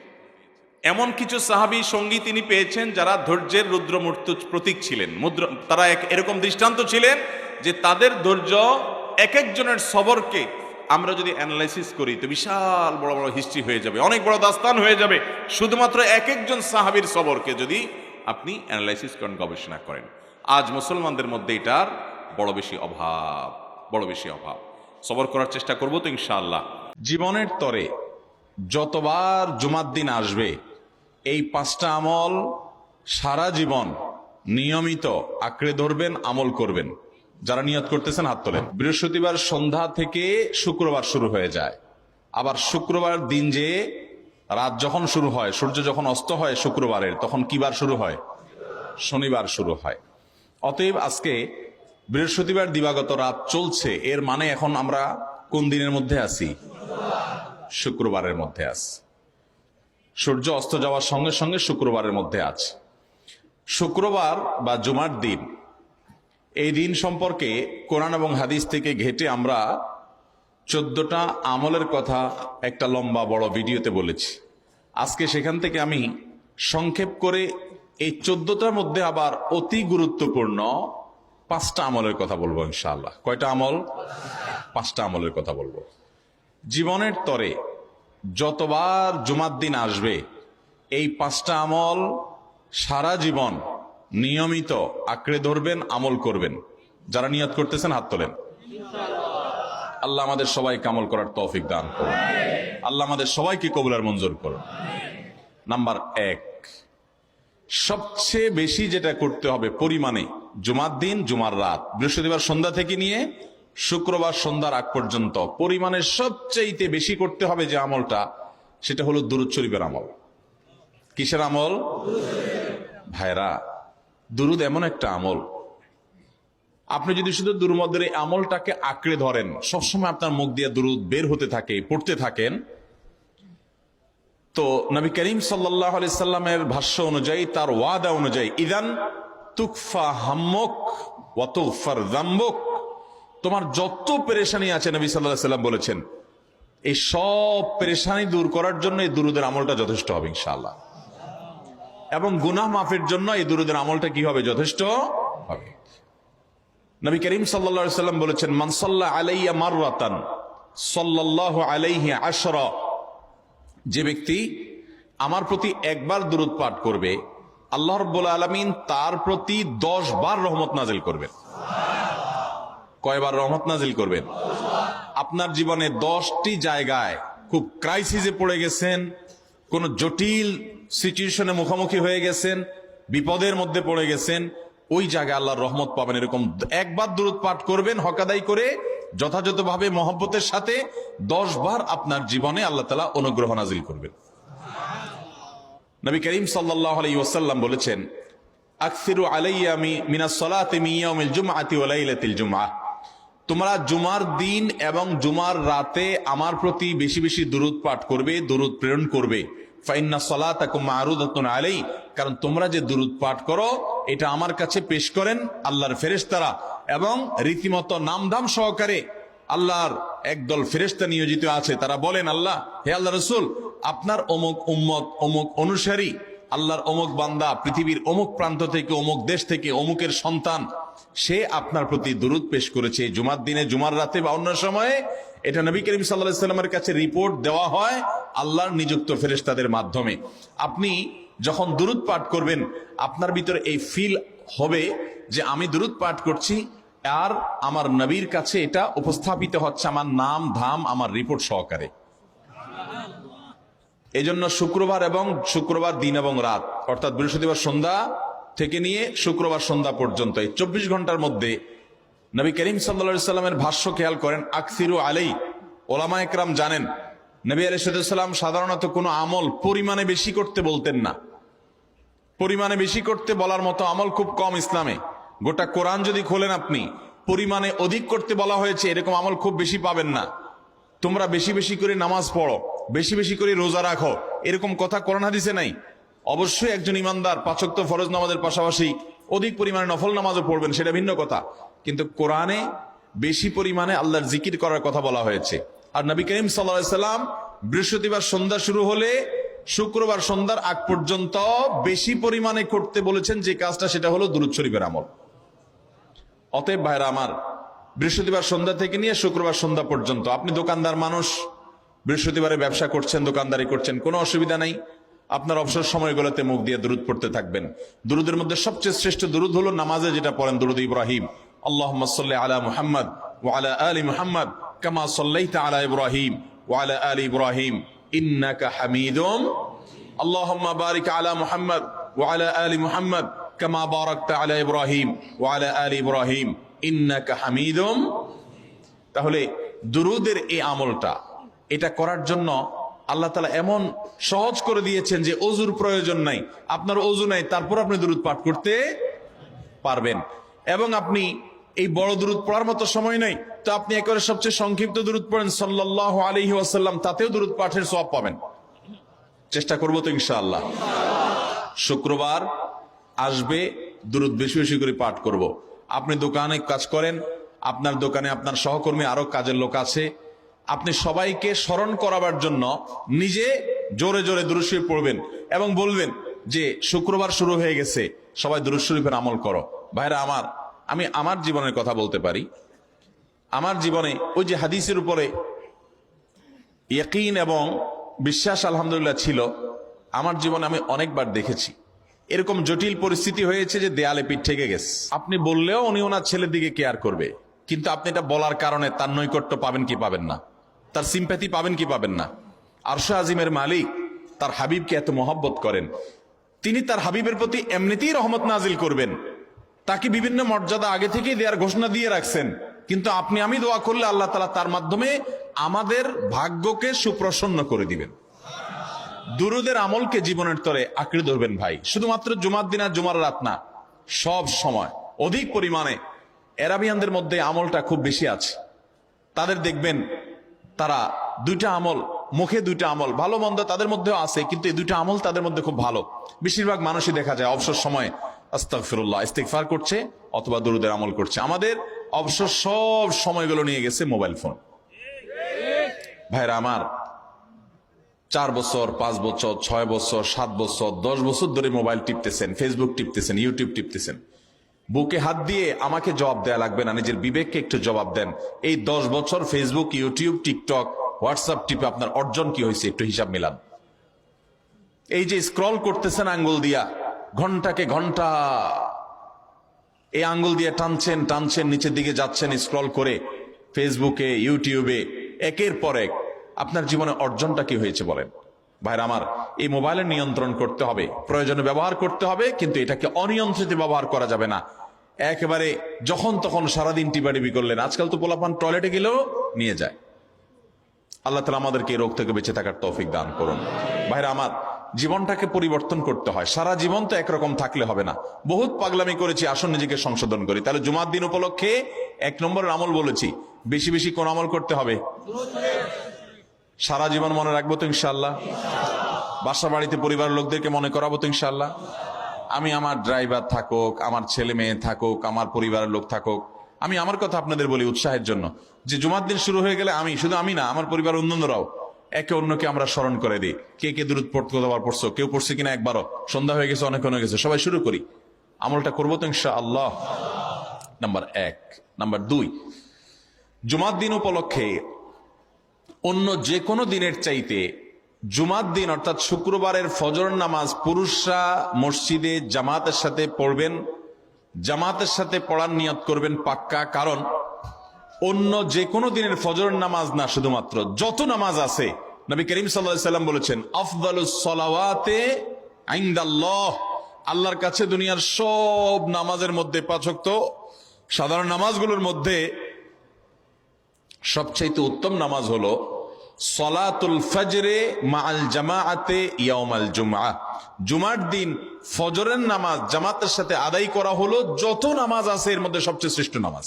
[SPEAKER 1] এমন কিছু সাহাবী সঙ্গী তিনি পেয়েছেন যারা ধৈর্যের রুদ্রমূর্ত প্রতীক ছিলেন, তারা এরকম দৃষ্টান্ত ছিলেন যে তাদের ধৈর্য, এক একজনের সবরকে আমরা যদি অ্যানালাইসিস করি তো বিশাল বড় বড় হিস্ট্রি হয়ে যাবে, অনেক বড় দাস্তান হয়ে যাবে, শুধুমাত্র এক একজন সাহাবীর সবরকে যদি আপনি অ্যানালাইসিস করেন, গবেষণা করেন। আজ মুসলমানদের মধ্যে এটার বড় বেশি অভাব। সবর করার চেষ্টা করবো তো ইনশাআল্লাহ। জীবনের তরে যতবার জুমার দিন আসবে, এই 5টা আমল সারা জীবন নিয়মিত আঁকড়ে ধরবেন, আমল করবেন। যারা নিয়ত করতেছেন হাত তোলেন। বৃহস্পতিবার সন্ধ্যা থেকে শুক্রবার শুরু হয়ে যায়, আবার শুক্রবার দিন যে রাত যখন শুরু হয়, সূর্য যখন অস্ত হয় শুক্রবারের, তখন কি বার শুরু হয়? শনিবার শুরু হয়। অতএব আজকে বৃহস্পতিবার দিবাগত রাত চলছে, এর মানে এখন আমরা কোন দিনের মধ্যে আছি? শুক্রবারের মধ্যে আছি। সূর্য অস্ত যাওয়ার সঙ্গে সঙ্গে শুক্রবারের মধ্যে আছে। শুক্রবার বা জুমার দিন, এই দিন সম্পর্কে কোরআন এবং হাদিস থেকে ঘেটে আমরা 14টা আমলের কথা একটা লম্বা বড় ভিডিওতে বলেছি। আজকে সেখান থেকে আমি সংক্ষেপ করে এই 14টার মধ্যে আবার অতি গুরুত্বপূর্ণ 5টা আমলের কথা বলবো ইনশাআল্লাহ। কয়টা আমল? 5টা আমলের কথা বলবো। জীবনের তরে যতবার জুমার দিন আসবে এই 5টা আমল সারা জীবন নিয়মিত আঁকড়ে ধরবেন, আমল করবেন। যারা নিয়ত করতেছেন হাত তোলেন। আল্লাহ আমাদের সবাইকে আমল করার তৌফিক দান করুন। আল্লাহ আমাদের সবাইকে কবুল আর মঞ্জুর করুন। নাম্বার 1, সবচেয়ে বেশি যেটা করতে হবে পরিমাণে, জুমার দিন, জুমার রাত, বৃহস্পতিবার সন্ধ্যা থেকে নিয়ে শুক্রবার সন্ধ্যার আগ পর্যন্ত পরিমাণে সবচেয়ে বেশি করতে হবে যে আমলটা, সেটা হলো দুরূদ শরীফের আমল। কিসের আমল? ভাইরা, দুরূদ এমন একটা আমল, আপনি যদি শুধু দুরূদের এই আমলটাকে আঁকড়ে ধরেন, সবসময় আপনার মুখ দিয়ে দুরূদ বের হতে থাকে, পড়তে থাকেন, তো নবী করিম সাল্লাল্লাহু আলাইহি সাল্লামের ভাষ্য অনুযায়ী, তার ওয়াদা অনুযায়ী, ইদান তুকফা হাম্মুক ওয়া তুগফার যামবুক, তোমার যত পেরেশানি আছে, নবী সাল্লাল্লাহু আলাইহি সাল্লাম বলেছেন, এই সব পেরেশানি দূর করার জন্য এই দুরূদের আমলটা যথেষ্ট হবে ইনশাআল্লাহ। এবং গুনাহ মাফের জন্য এই দুরূদের আমলটা কি হবে? যথেষ্ট হবে। নবী করিম সাল্লাল্লাহু আলাইহি সাল্লাম বলেছেন, মান সাল্লা আলাইয়া মাররাতান সাল্লাল্লাহু আলাইহি আশরা, যে ব্যক্তি আমার প্রতি একবার দুরূদ পাঠ করবে, আল্লাহ রাব্বুল আলামিন তার প্রতি 10 বার রহমত নাজিল করবেন। কয়বার রহমত নাজিল করবেন? আপনার জীবনে 10টি জায়গায় খুব ক্রাইসিসে পড়ে গেছেন, কোন জটিল সিচুয়েশনে মুখোমুখি হয়ে গেছেন, বিপদের মধ্যে পড়ে গেছেন, ওই জায়গায় আল্লাহর রহমত পাবেন। এরকম একবার দুরূদ পাঠ করবেন হক আদায় করে, যথাযথভাবে মহব্বতের সাথে 10 বার আপনার জীবনে আল্লাহ তাআলা অনুগ্রহ নাজিল করবেন। নবী করিম সাল্লাল্লাহু আলাইহি ওয়াসাল্লাম বলেছেন, আকসিরু আলাইয়া মিনাস সালাতি মিন ইয়াউমিল জুমআতি ওয়া লাইলাতিল জুমআহ, তোমরা জুমার দিন এবং জুমার রাতে আমার প্রতি বেশি বেশি দুরূদ পাঠ করবে, দুরূদ প্রেরণ করবে। ফাইন্না সালাতাকুম মা'রুদাতুন আলাই, কারণ তোমরা যে দুরূদ পাঠ করো এটা আমার কাছে পেশ করেন আল্লাহর ফেরেশতারা, এবং রীতিমতো নামধাম সহকারে আল্লাহর একদল ফেরেশতা নিয়োজিত আছে। তারা বলেন, আল্লাহ, হে আল্লাহ রাসূল, আপনার অমুক উম্মত, অমুক অনুসারী, আল্লাহর অমুক বান্দা পৃথিবীর অমুক প্রান্ত থেকে, অমুক দেশ থেকে, অমুকের সন্তান, সে আপনার প্রতি দুরূদ পেশ করেছে জুমার দিনে, জুমার রাতে বা অন্য সময়ে। এটা নবী করিম সাল্লাল্লাহু আলাইহি সাল্লামের কাছে রিপোর্ট দেওয়া হয় আল্লাহর নিযুক্ত ফেরেশতাদের মাধ্যমে। আপনি যখন দুরূদ পাঠ করবেন, আপনার ভিতরে এই ফিল হবে যে আমি দুরূদ পাঠ করছি আর আমার নবীর কাছে এটা উপস্থাপিত হচ্ছে আমার নাম ধাম, আমার রিপোর্ট সহকারে। এজন্য শুক্রবার দিন এবং রাত, অর্থাৎ বৃহস্পতিবার সন্ধ্যা থেকে নিয়ে শুক্রবার সন্ধ্যা পর্যন্ত এই 24 ঘন্টার মধ্যে নবী করিম সাল্লাল্লাহু আলাইহি সাল্লামের ভাষ্য খেয়াল করেন, আকসিরু আলাই। ওলামা একরাম জানেন, নবী আলাইহিস সালাম সাধারণত কোনো আমল পরিমাণে বেশি করতে বলতেন না। পরিমাণে বেশি করতে বলার মতো আমল খুব কম ইসলামে। গোটা কোরআন যদি খোলেন আপনি, পরিমাণে অধিক করতে বলা হয়েছে এরকম আমল খুব বেশি পাবেন না। তোমরা বেশি বেশি করে নামাজ পড়ো, বেশি বেশি করে রোজা রাখো, এরকম কথা কোরআন হাদিসে নাই। অবশ্যই একজন ইমানদার 5 ওয়াক্ত ফরজ নামাজের পাশাপাশি অধিক পরিমাণে নফল নামাজও পড়বেন, সেটা ভিন্ন কথা। কিন্তু কোরআনে বেশি পরিমাণে আল্লাহর জিকির করার কথা বলা হয়েছে। আর নবী করিম সাল্লাল্লাহু আলাইহি সাল্লাম বৃহস্পতিবার সন্ধ্যা শুরু হলে শুক্রবার সন্ধ্যার আগ পর্যন্ত বেশি পরিমাণে করতে বলেছেন যে কাজটা, সেটা হলো দুরূদ শরীফের আমল। অতএব ভাইরা আমার, বৃহস্পতিবার সন্ধ্যা থেকে নিয়ে শুক্রবার সন্ধ্যা পর্যন্ত, আপনি দোকানদার মানুষ, বৃহস্পতিবারে ব্যবসা করছেন, দোকানদারি করছেন, কোনো অসুবিধা নাই। আপনার অবসর সময়গুলোতে মুখ দিয়ে দুরূদ পড়তে থাকবেন। দুরূদের মধ্যে সবচেয়ে শ্রেষ্ঠ দুরূদ হলো নামাজে যেটা পড়েন, দুরূদ ইব্রাহিম। আল্লাহুম্মা সাল্লি আলা মুহাম্মদ ওয়া আলা আলি মুহাম্মদ কামা সাল্লাইতা আলা ইব্রাহিম ওয়া আলা আলি ইব্রাহিম ইন্নাকা হামিদুম। আল্লাহুম্মা বারিক আলা মুহাম্মদ ওয়া আলা আলি মুহাম্মদ কামা বারাকতা আলা ইব্রাহিম ওয়া আলা আলি ইব্রাহিম ইন্নাকা হামিদুম। তাহলে দুরূদের এই আমলটা, এটা করার জন্য আল্লাহ তাআলা এমন সহজ করে দিয়েছেন যে অজুর প্রয়োজন নাই। আপনার অজু নাই, তারপর আপনি দুরূদ পাঠ করতে পারবেন। এবং আপনি এই বড় দুরূদ পড়ার মতো সময় নাই, তো আপনি একেবারে সবচেয়ে সংক্ষিপ্ত দুরূদ পড়েন সাল্লাল্লাহু আলাইহি ওয়াসাল্লাম, তাতেও দুরূদ পাঠের সওয়াব পাবেন। চেষ্টা করব তো ইনশাআল্লাহ। শুক্রবার আসবে, দুরূদ বেশি বেশি করে পাঠ করব। আপনি দোকানে কাজ করেন, আপনার দোকানে আপনার সহকর্মী আরো কাজের লোক আছে, আপনি সবাইকে স্মরণ করাবার জন্য নিজে জোরে জোরে দুরূদ শরীফ পড়বেন এবং বলবেন যে শুক্রবার শুরু হয়ে গেছে, সবাই দুরূদ শরীফের আমল করো। ভাইরা আমার, আমি আমার জীবনের কথা বলতে পারি। আমার জীবনে ওই যে হাদিসের উপরে ইয়াকিন এবং বিশ্বাস আলহামদুলিল্লাহ ছিল। আমার জীবনে আমি অনেকবার দেখেছি এরকম জটিল পরিস্থিতি হয়েছে যে দেয়ালে পিঠ থেকে গেছে। আপনি বললেও উনি ওনার ছেলের দিকে কেয়ার করবে, কিন্তু আপনি এটা বলার কারণে তার নৈকট্য পাবেন কি পাবেন না, তার সিম্প্যাথি পাবেন কি পাবেন না। আরশ আজিমের মালিক তার হাবিবকে এত মহব্বত করেন, তিনি তার হাবিবের প্রতি এমনিতেই রহমত নাজিল করবেন, তাকে বিভিন্ন মর্যাদা আগে থেকেই দেওয়ার ঘোষণা দিয়ে রাখছেন। কিন্তু আপনি আমি দোয়া করলে আল্লাহ তাআলা তার মাধ্যমে আমাদের ভাগ্যকে সুপ্রসন্ন করে দিবেন। দুরুদের আমলকে জীবনের তরে আঁকড়ে ধরবেন ভাই, শুধুমাত্র জুমার দিন আর জুমার রাত না, সব সময় অধিক পরিমাণে। এরাবিয়ানদের মধ্যে আমলটা খুব বেশি আছে। তাদের দেখবেন তারা দুইটা আমল, মুখে দুইটা আমল, ভালো মন্দ তাদের মধ্যেও আছে, কিন্তু এই দুইটা আমল তাদের মধ্যে খুব ভালো। বেশিরভাগ মানুষই দেখা যায় অবসর সময় আস্তাগফিরুল্লাহ ইস্তিগফার করছে অথবা দুরুদের আমল করছে। আমাদের অবসর সব সময়গুলো নিয়ে গেছে মোবাইল ফোন। ভাইরা আমার, 4 বছর 5 বছর 6 বছর 7 বছর 10 বছর ধরে মোবাইল টিপতেছেন, ফেসবুক টিপতেছেন, ইউটিউব টিপতেছেন। বুকে হাত দিয়ে আমাকে জবাব দেয়া লাগবে না, নিজের বিবেককে একটু জবাব দেন। এই 10 বছর ফেসবুক, ইউটিউব, টিকটক, হোয়াটসঅ্যাপ টিপে আপনার অর্জন কি হয়েছে একটু হিসাব মিলান। এই যে স্ক্রল করতেছেন আঙ্গুল দিয়া, ঘন্টাকে ঘন্টা এই আঙ্গুল দিয়ে টানছেন টানছেন, নিচের দিকে যাচ্ছেন স্ক্রল করে ফেসবুকে, ইউটিউবে, একের পর এক। আপনার জীবনে অর্জনটা কি হয়েছে বলেন? ভাইরা আমার, এই মোবাইলের নিয়ন্ত্রণ করতে হবে, প্রয়োজনে ব্যবহার করতে হবে, কিন্তু এটাকে অনিয়ন্ত্রিত ব্যবহার করা যাবে না। একেবারে যখন তখন সারাদিন টিপাটিপি করলেন। আজকাল তো পোলাপান টয়লেটে গেলেও নিয়ে যায়। আল্লাহ তাআলা আমাদেরকে এই রোগ থেকে বেঁচে থাকার তৌফিক দান করুন। ভাইরা আমার, জীবনটাকে পরিবর্তন করতে হয়। সারা জীবন তো একরকম থাকলে হবে না। বহুত পাগলামি করেছি, আসুন নিজেকে সংশোধন করি। তাহলে জুমার দিন উপলক্ষে 1 নম্বরের আমল বলেছি, বেশি বেশি কোন আমল করতে হবে? সারা জীবন মনে রাখবো তো ইনশাআল্লাহ। বাসা বাড়িতে পরিবারের লোকদেরকে মনে করাবো তো ইনশাআল্লাহ। আমি আমার ড্রাইভার থাকুক, আমার ছেলে মেয়ে থাকুক, আমার পরিবারের লোক থাকুক, আমি আমার কথা আপনাদের বলি উৎসাহের জন্য, যে জুমার দিন শুরু হয়ে গেলে আমি, শুধু আমি না, আমার পরিবার অন্যান্যরাও একে অন্যকে আমরা স্মরণ করে দিই। কে কে দুরূদ কতবার পড়ছো, কেউ পড়ছে কিনা একবারও, সন্ধ্যা হয়ে গেছে, অনেক হয়ে গেছে, সবাই শুরু করি। আমলটা করবো তো ইনশাআল্লাহ। নাম্বার 1। নাম্বার 2, জুমার দিন উপলক্ষে অন্য যে কোনো দিনের চাইতে জুমার দিন অর্থাৎ শুক্রবারের ফজর নামাজ পুরুষরা মসজিদে জামাতের সাথে পড়বেন। জামাতের সাথে পড়ার নিয়ত করবেন পাক্কা। কারণ অন্য যে কোনো দিনের ফজর নামাজ না, শুধুমাত্র যত নামাজ আছে, নবী করিম সাল্লাল্লাহু আলাইহি সাল্লাম বলেছেন, আফদালুস সালাওয়াতে ইনদাল্লাহ, আল্লাহর কাছে দুনিয়ার সব নামাজের মধ্যে 5 ওয়াক্ত সাধারণ নামাজগুলোর মধ্যে সবচাইতে উত্তম নামাজ হলো সলাতুল ফজরে মাআল জামাআতে ইয়াউমাল জুমআ। জুমার দিন ফজরের নামাজ জামাতের সাথে আদায় করা হলো যত নামাজ আছে এর মধ্যে সবচেয়ে শ্রেষ্ঠ নামাজ।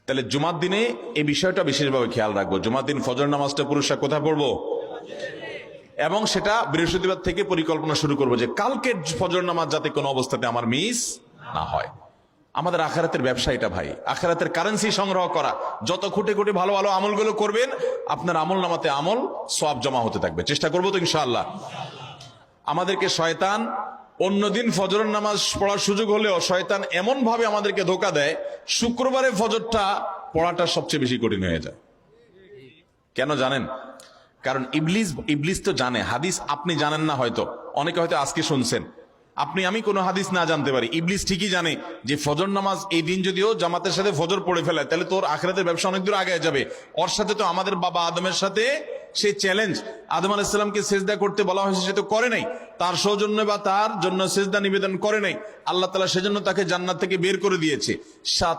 [SPEAKER 1] তাহলে জুমার দিনে এই বিষয়টা বিশেষভাবে খেয়াল রাখবো। জুমার দিন ফজর নামাজটা পুরুষরা কোথায় পড়বো? এবং সেটা বৃহস্পতিবার থেকে পরিকল্পনা শুরু করবো যে কালকের ফজর নামাজ যাতে কোনো অবস্থাতে আমার মিস না হয়। আমাদের আখিরাতের ব্যবসা এটা ভাই, আখিরাতের কারেন্সি সংগ্রহ করা। যত খুঁটে খুঁটে ভালো ভালো আমলগুলো করবেন, আপনার আমল নামাতে আমল সওয়াব জমা হতে থাকবে। চেষ্টা করবো তো ইনশাআল্লাহ। আমাদেরকে শয়তান অন্যদিন ফজরের নামাজ পড়ার সুযোগ হলেও শয়তান এমন ভাবে আমাদেরকে ধোঁকা দেয়, শুক্রবারে ফজরটা পড়াটা সবচেয়ে বেশি কঠিন হয়ে যায়। কেন জানেন? কারণ ইবলিস তো জানে হাদিস, আপনি জানেন না, হয়তো অনেকে হয়তো আজকে শুনছেন, আপনি আমি কোনো হাদিস না জানতে পারি, ইবলিস ঠিকই জানে যে ফজর নামাজ এই দিন যদিও জামাতের সাথে ফজর পড়ে ফেলায়, তাহলে তোর আখিরাতের ব্যবসা অনেক দূর আগে যাবে। ওর সাথে তো আমাদের বাবা আদমের সাথে সেই চ্যালেঞ্জ, আদম আলাইহিস সালামকে সিজদা করতে বলা হয়েছে, সে তো করে নাই, তার সৌজন্য বা তার জন্য সিজদা নিবেদন করে নাই। আল্লাহ তাআলা সেজন্য তাকে জান্নাত থেকে বের করে দিয়েছে।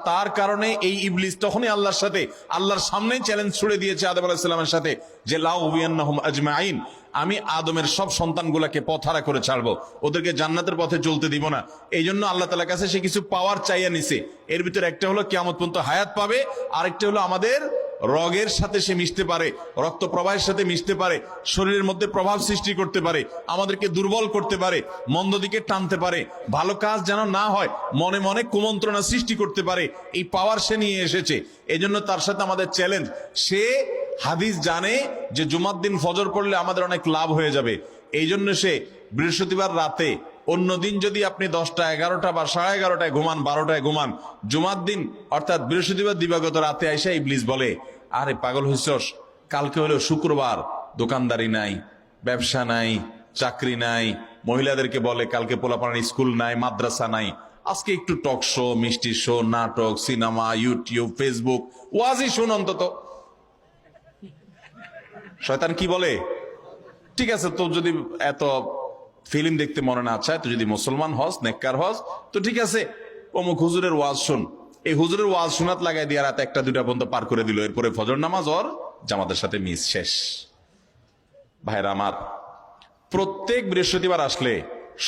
[SPEAKER 1] তার কারণে এই ইবলিস তখনই আল্লাহর সাথে, আল্লাহর সামনে চ্যালেঞ্জ ছুড়ে দিয়েছে আদম আলাইহিস সালামের সাথে যে লা উবিয়ান্নাহুম আজমাইন, আমি আদমের সব সন্তানগুলাকে পথহারা করে ছাড়বো, ওদেরকে জান্নাতের পথে চলতে দিব না। এই জন্য আল্লাহ তাআলার কাছে সে কিছু পাওয়ার চাইয়া নিছে। এর ভিতরে একটা হলো কিয়ামত পর্যন্ত হায়াত পাবে, আরেকটা হলো আমাদের রগের সাথে সে মিশতে পারে, রক্ত প্রবাহের সাথে মিশতে পারে, শরীরের মধ্যে প্রভাব সৃষ্টি করতে পারে, আমাদেরকে দুর্বল করতে পারে, মন্দ দিকে টানতে পারে, ভালো কাজ যেন না হয় মনে মনে কুমন্ত্রণা সৃষ্টি করতে পারে। এই পাওয়ার সে নিয়ে এসেছে। এই জন্য তার সাথে আমাদের চ্যালেঞ্জ। সে হাদিস জানে যে জুমার দিন ফজর পড়লে আমাদের অনেক লাভ হয়ে যাবে। এই জন্য সে বৃহস্পতিবার রাতে অন্যদিন যদি আপনি 10টা 11টা বা 11:30টায় ঘুমান, 12টায় ঘুমান, জুমার দিন অর্থাৎ বৃহস্পতিবার দিবাগত রাতে আইসা ইবলিস বলে, আরে পাগল হইছস, কালকে হলো শুক্রবার, দোকানদারি নাই, ব্যবসা নাই, চাকরি নাই, মহিলাদেরকে বলে কালকে পোলাপানের স্কুল নাই, মাদ্রাসা নাই, আজকে একটু টক শো, মিষ্টি শো, নাটক, সিনেমা, ইউটিউব, ফেসবুক, ওয়াজই শুন অন্তত। শয়তান কি বলে, ঠিক আছে তো যদি এত ফিল্ম দেখতে মনে না চায়, তো যদি মুসলমান হস, নেককার হস, তো ঠিক আছে অমুক হুজুরের ওয়াজ শুন। এই হুজুরের ওয়াজ শোনাত লাগাই দিয়ে রাত 1টা 2টা পর্যন্ত পার করে দিল, এরপরে ফজর নামাজ ওর জামাতের সাথে মিস শেষ। ভাইরা আমার, প্রত্যেক বৃহস্পতিবার আসলে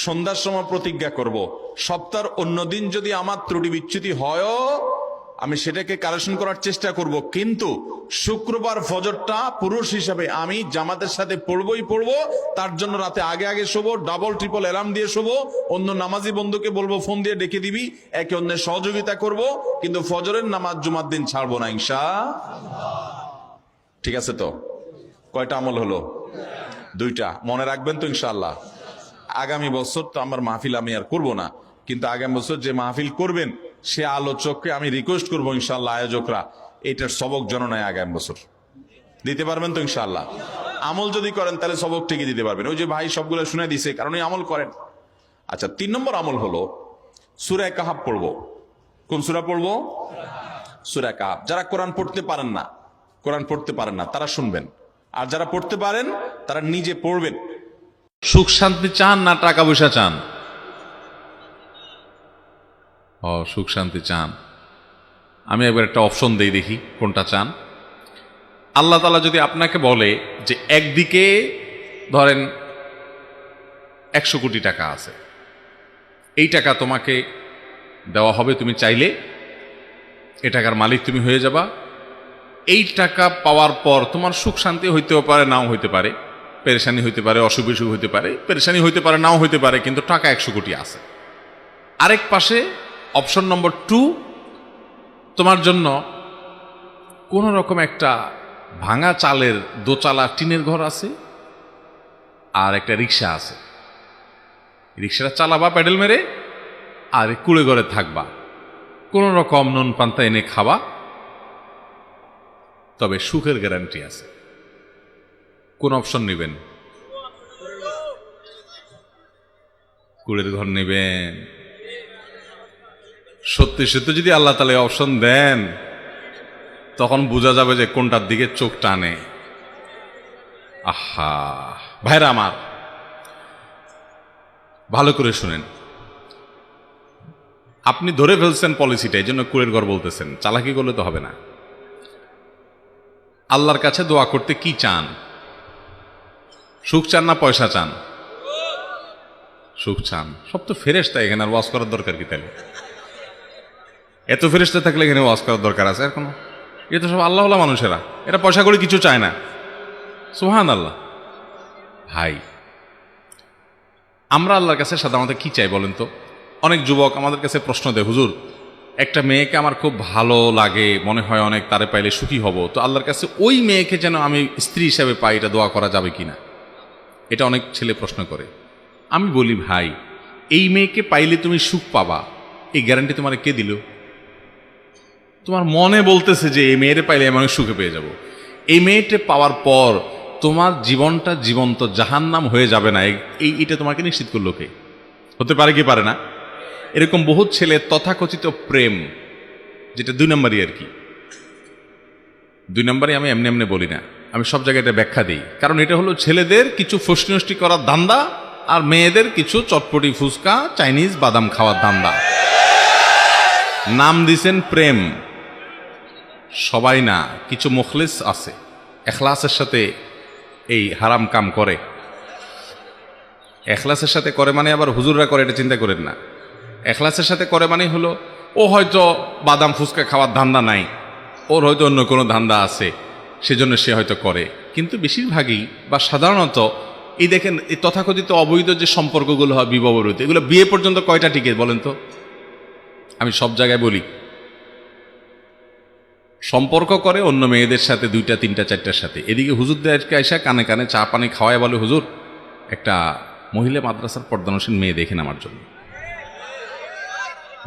[SPEAKER 1] সন্ধ্যার সময় প্রতিজ্ঞা করব, সপ্তাহের অন্যদিন যদি আমার ত্রুটি বিচ্যুতি হয়ও আমি সেটাকে কারেকশন করার চেষ্টা করব, কিন্তু শুক্রবার ফজরটা পুরুষ হিসাবে আমি জামাতের সাথে পড়বই পড়বো। তার জন্য রাতে আগে আগে শোবো, ডাবল ট্রিপল অ্যালার্ম দিয়ে শোবো, অন্য নামাজি বন্ধুকে বলবো ফোন দিয়ে ডেকে দিবি, একে অন্যের সহযোগিতা করব, কিন্তু ফজরের নামাজ জুমার দিন ছাড়বো না ইনশাআল্লাহ। ঠিক আছে তো? কয়টা আমল হলো? 2টা। মনে রাখবেন তো ইনশাআল্লাহ? আগামী বছর তো আমার মাহফিল আমি আর করব না, কিন্তু আগামী বছর যে মাহফিল করবেন সে আলোচককে আমি রিকোয়েস্ট করবো ইনশাআল্লাহ, আয়োজকরা এটার সবক জননায় আগামী বছর দিতে পারবেন তো ইনশাআল্লাহ? আমল যদি করেন তাহলে সবক ঠিকই দিতে পারবেন। ওই যে ভাই সবগুলো শুনে দিছে, কারণ এই আমল করেন। আচ্ছা, 3 নম্বর আমল হলো সূরা কাহাফ পড়বো। কোন সূরা পড়বো? সূরা কাহাফ। যারা কোরআন পড়তে পারেন না তারা শুনবেন, আর যারা পড়তে পারেন তারা নিজে পড়বেন। সুখ শান্তি চান না টাকা পয়সা চান? সুখ শান্তি চান। আমি একবার একটা অপশন দেই, দেখি কোনটা চান। আল্লাহ তাআলা যদি আপনাকে বলে যে একদিকে ধরেন 100 কোটি টাকা আছে, এই টাকা তোমাকে দেওয়া হবে, তুমি চাইলে এ টাকার মালিক তুমি হয়ে যাবা। এই টাকা পাওয়ার পর তোমার সুখ শান্তি হইতেও পারে, নাও হইতে পারে, পেরেশানি হইতে পারে, অসুখ বিসুখ হইতে পারে, পেরেশানি হইতে পারে, নাও হইতে পারে, কিন্তু টাকা 100 কোটি আছে। আরেক পাশে অপশন নম্বর 2, তোমার জন্য কোন রকম একটা ভাঙা চালের দোচালা টিনের ঘর আছে, আর একটা রিক্সা আছে, রিক্সাটা চালাবা প্যাডেল মেরে, আর কুড়ে ঘরে থাকবা, কোন রকম নুন পান্তা এনে খাবা, তবে সুখের গ্যারান্টি আছে। কোন অপশন নেবেন? কুড়ের ঘর নেবেন? সত্যি সত্যি যদি আল্লাহ তাআলা অপশন দেন, তখন বোঝা যাবে যে কোনটার দিকে চোখ টানে। আহা ভাইরা আমার, ভালো করে শুনেন। আপনি ধরে ফেলছেন পলিসিটা, এই জন্য কুড়ের ঘর বলতেছেন, চালাকি করলে তো হবে না। আল্লাহর কাছে দোয়া করতে কি চান? সুখ চান না পয়সা চান? সুখ চান। সব তো ফেরেশতা, এখানে আর ওয়াজ করার দরকার কি? তাহলে এত ফেরেশতা থাকলে এখানে ওয়াজ করার দরকার আছে? আর কোনো, এ তো সব আল্লাহওয়ালা মানুষেরা, এরা পয়সা করে কিছু চায় না। সুবহানাল্লাহ। ভাই, আমরা আল্লাহর কাছে সাধারণত কি চাই বলেন তো? অনেক যুবক আমাদের কাছে প্রশ্ন দেয়, হুজুর একটা মেয়েকে আমার খুব ভালো লাগে, মনে হয় অনেক, তারে পাইলে সুখী হব, তো আল্লাহর কাছে ওই মেয়েকে যেন আমি স্ত্রী হিসাবে পাই, এটা দোয়া করা যাবে কিনা? এটা অনেক ছেলে প্রশ্ন করে। আমি বলি, ভাই এই মেয়েকে পাইলে তুমি সুখ পাবা, এই গ্যারান্টি তোমার কে দিল? তোমার মনে বলতেছে যে এই মেয়েরে পাইলে আমি সুখে পেয়ে যাব। এই মেয়েটা পাওয়ার পর তোমার জীবনটা জীবন্ত জাহান্নাম হয়ে যাবে না, এইটা তোমাকে নিশ্চিত করলো কে? হতে পারে কি পারে না? এরকম বহুত ছেলে তথাকথিত প্রেম, যেটা 2 নম্বরই আর কি, 2 নম্বরই আমি এমনি এমনি বলি না, আমি সব জায়গায় এটা ব্যাখ্যা দিই। কারণ এটা হলো ছেলেদের কিছু ফষ্টি করার ধান্দা, আর মেয়েদের কিছু চটপটি ফুচকা চাইনিজ বাদাম খাওয়ার ধান্দা। নাম দিছেন প্রেম, সবাই না, কিছু মুখলিস আছে, এখলাসের সাথে এই হারাম কাম করে। এখলাসের সাথে করে মানে আবার হুজুররা করে, এটা চিন্তা করেন না। এখলাসের সাথে করে মানে হলো, ও হয়তো বাদাম ফুচকা খাওয়ার ধান্দা নাই, ওর হয়তো অন্য কোনো ধান্দা আছে, সেজন্য সে হয়তো করে। কিন্তু বেশিরভাগই বা সাধারণত এই দেখেন, এই তথাকথিত অবৈধ যে সম্পর্কগুলো হয়, বিবাহ বিরোধী, এগুলো বিয়ে পর্যন্ত কয়টা টিকে বলেন তো? আমি সব জায়গায় বলি, সম্পর্ক করে অন্য মেয়েদের সাথে, 2টা 3টা 4টার সাথে। এদিকে হুজুরদেরকে আইসা কানে কানে চা পানি খাওয়ায় বলে, হুজুর একটা মহিলা মাদ্রাসার পর্দানসীন মেয়ে দেখেন আমার জন্য।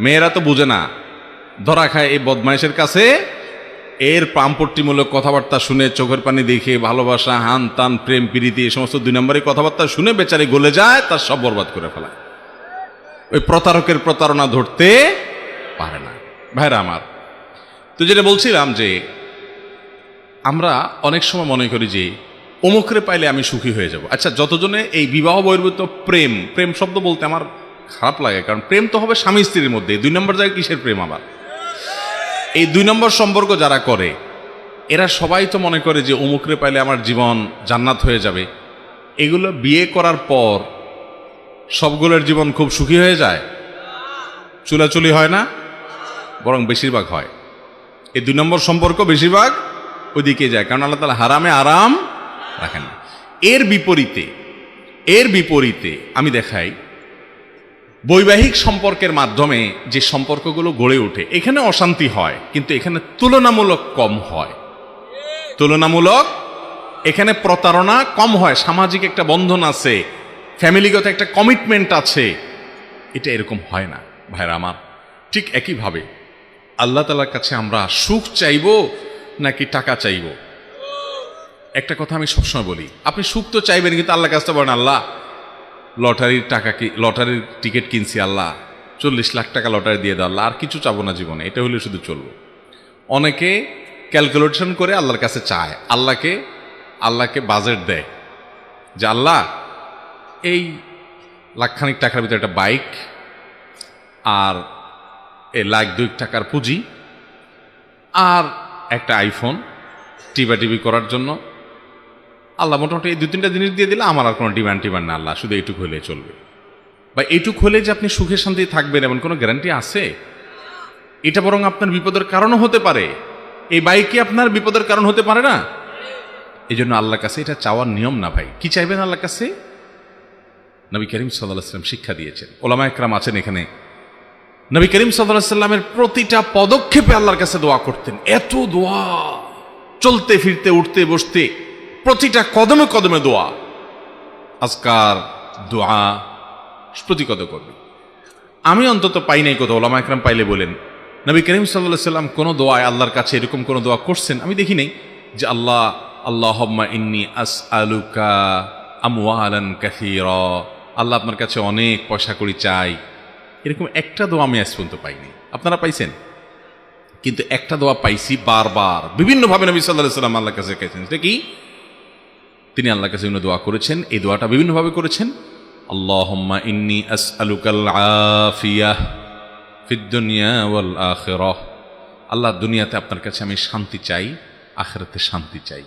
[SPEAKER 1] মেয়েরা তো বুঝে না, ধরা খায় এই বদমাইশের কাছে। এর পাম্পট্টিমূলক কথাবার্তা শুনে, চোখের পানি দেখে, ভালোবাসা, হান তান, প্রেম প্রীতি, এই সমস্ত 2 নম্বরের কথাবার্তা শুনে বেচারি গলে যায়, তার সব বরবাদ করে ফেলায়। ওই প্রতারকের প্রতারণা ধরতে পারে না। ভাইরা আমার, তো যেটা বলছিলাম যে আমরা অনেক সময় মনে করি যে অমুকরে পাইলে আমি সুখী হয়ে যাব। আচ্ছা, যতজনে এই বিবাহ বহির্ভূত প্রেম, প্রেম শব্দ বলতে আমার খারাপ লাগে, কারণ প্রেম তো হবে স্বামী স্ত্রীর মধ্যে। 2 নম্বর জায়গায় কিসের প্রেম আবার? এই 2 নম্বর সম্পর্ক যারা করে, এরা সবাই তো মনে করে যে অমুকরে পাইলে আমার জীবন জান্নাত হয়ে যাবে। এগুলো বিয়ে করার পর সবগুলোর জীবন খুব সুখী হয়ে যায়? চুলাচুলি হয় না, বরং বেশিরভাগ হয়। এই 2 নম্বর সম্পর্ক বেশিরভাগ ওইদিকে যায়, কারণ আল্লাহ তাআলা হারামে আরাম রাখেন না। এর বিপরীতে আমি দেখাই বৈবাহিক সম্পর্কের মাধ্যমে যে সম্পর্কগুলো গড়ে ওঠে, এখানে অশান্তি হয়, কিন্তু এখানে তুলনামূলক কম হয়। এখানে প্রতারণা কম হয়, সামাজিক একটা বন্ধন আছে, ফ্যামিলিগত একটা কমিটমেন্ট আছে। এটা এরকম হয় না ভাইরা আমার। ঠিক একইভাবে আল্লাহ তাআলার কাছে আমরা সুখ চাইব নাকি টাকা চাইব? একটা কথা আমি সবসময় বলি, আপনি সুখ তো চাইবেন, কিন্তু আল্লাহর কাছে বলেন, আল্লাহ লটারির টিকিট কিনছি, আল্লাহ 40 লাখ টাকা লটারি দিয়ে দাও, আল্লাহ আর কিছু চাবো না জীবনে, এটা হলে শুধু চলবো। অনেকে ক্যালকুলেশন করে আল্লাহর কাছে চায়, আল্লাহকে বাজেট দেয় যে আল্লাহ এই লাখখানিক টাকার ভিতরে একটা বাইক আর এই $1,02 টাকার পুঁজি আর একটা আইফোন টিপি করার জন্য আল্লাহ মোটামুটি এই 2-3টা জিনিস দিয়ে দিলে আমার আর কোনো ডিমান্ড না, আল্লাহ শুধু এইটুকু হলে চলবে। বা এইটুকু হলে যে আপনি সুখে শান্তি থাকবেন এমন কোনো গ্যারান্টি আছে? এটা বরং আপনার বিপদের কারণও হতে পারে। এই বাইকে আপনার বিপদের কারণ হতে পারে না? এই জন্য আল্লাহর কাছে এটা চাওয়ার নিয়ম না ভাই। কি চাইবেন আল্লাহর কাছে? নবী করিম সাল্লাল্লাহু আলাইহি ওয়াসাল্লাম শিক্ষা দিয়েছেন। ওলামা একরাম আছেন এখানে, নবী করিম সাল্লাল্লাহু আলাইহি ওয়াসাল্লামের প্রতিটা পদক্ষেপে আল্লাহর কাছে দোয়া করতেন। এত দোয়া, চলতে ফিরতে উঠতে বসতে প্রতিটা কদমে কদমে দোয়া, আজকার দোয়া প্রতি কদমে করবে। আমি অন্তত পাই নাই কোথাও, ওলামা একরাম পাইলে বলেন নবী করিম সাল্লাল্লাহু আলাইহি ওয়াসাল্লাম কোনো দোয়ায় আল্লাহর কাছে এরকম কোনো দোয়া করছেন আমি দেখি নাই যে আল্লাহুম্মা ইন্নী আসআলুকা আমওয়ালান কাসীরা, আল্লাহ আপনার কাছে অনেক পয়সা কড়ি চাই, এরকম একটা দোয়া আমি আজ পর্যন্ত পাইনি। আপনারা পাইছেন? কিন্তু একটা দোয়া পাইছি বারবার, বিভিন্নভাবে নবী সাল্লাল্লাহু আলাইহি ওয়াসাল্লাম আল্লাহর কাছে গেছেন। সেটা কি? তিনি আল্লাহর কাছে দোয়া করেছেন, এই দোয়াটা বিভিন্নভাবে করেছেন। আল্লাহুম্মা ইন্নী আসআলুকাল আফিয়াহ ফিদ দুনিয়া ওয়াল আখিরাহ, আল্লাহ দুনিয়াতে আপনার কাছে আমি শান্তি চাই, আখিরাতে শান্তি চাই।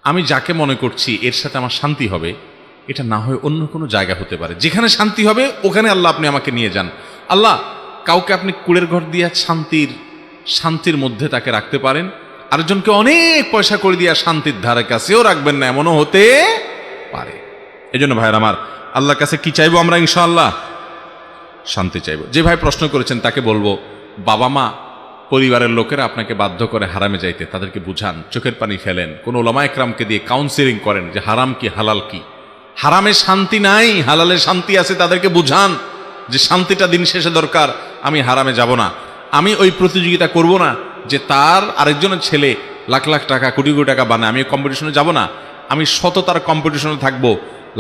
[SPEAKER 1] আমি যাকে মনে করছি এর সাথে আমার শান্তি হবে, এটা না হয় অন্য কোনো জায়গা হতে পারে, যেখানে শান্তি হবে ওখানে আল্লাহ আপনি আমাকে নিয়ে যান। আল্লাহ, কাউকে আপনি কুড়ের ঘর দিয়ে শান্তির মধ্যে তাকে রাখতে পারেন, আরেকজনকে অনেক পয়সা করে দিয়া শান্তির ধারে কাছেও রাখবেন না, এমনও হতে পারে। এই জন্য ভাইয়ের আমার, আল্লাহর কাছে কি চাইবো আমরা? ইনশাআল্লাহ শান্তি চাইবো। যে ভাই প্রশ্ন করেছেন তাকে বলবো, বাবা মা পরিবারের লোকেরা আপনাকে বাধ্য করে হারামে যাইতে, তাদেরকে বুঝান, চোখের পানি ফেলেন, কোন ওলামা একরামকে দিয়ে কাউন্সিলিং করেন যে হারাম কি হালাল কি, হারামে শান্তি নাই, হালালে শান্তি আছে, তাদেরকে বুঝান যে শান্তিটা দিন শেষে দরকার, আমি হারামে যাব না, আমি ওই প্রতিযোগিতা করব না যে তার আরেকজনের ছেলে লাখ লাখ টাকা কোটি কোটি টাকা বানায়, আমি কম্পিটিশনে যাব না, আমি সততার কম্পিটিশনে থাকবো।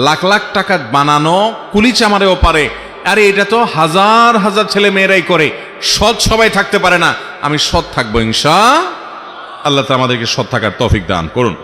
[SPEAKER 1] লাখ লাখ টাকা বানানো কুলিচ আমারেও পারে, আরে এটা তো হাজার হাজার ছেলে মেয়েরাই করে, সৎ সবাই থাকতে পারে না, আমি সৎ থাকবো ইনশাআল্লাহ। আল্লাহ আমাদেরকে সৎ থাকার তৌফিক দান করুন।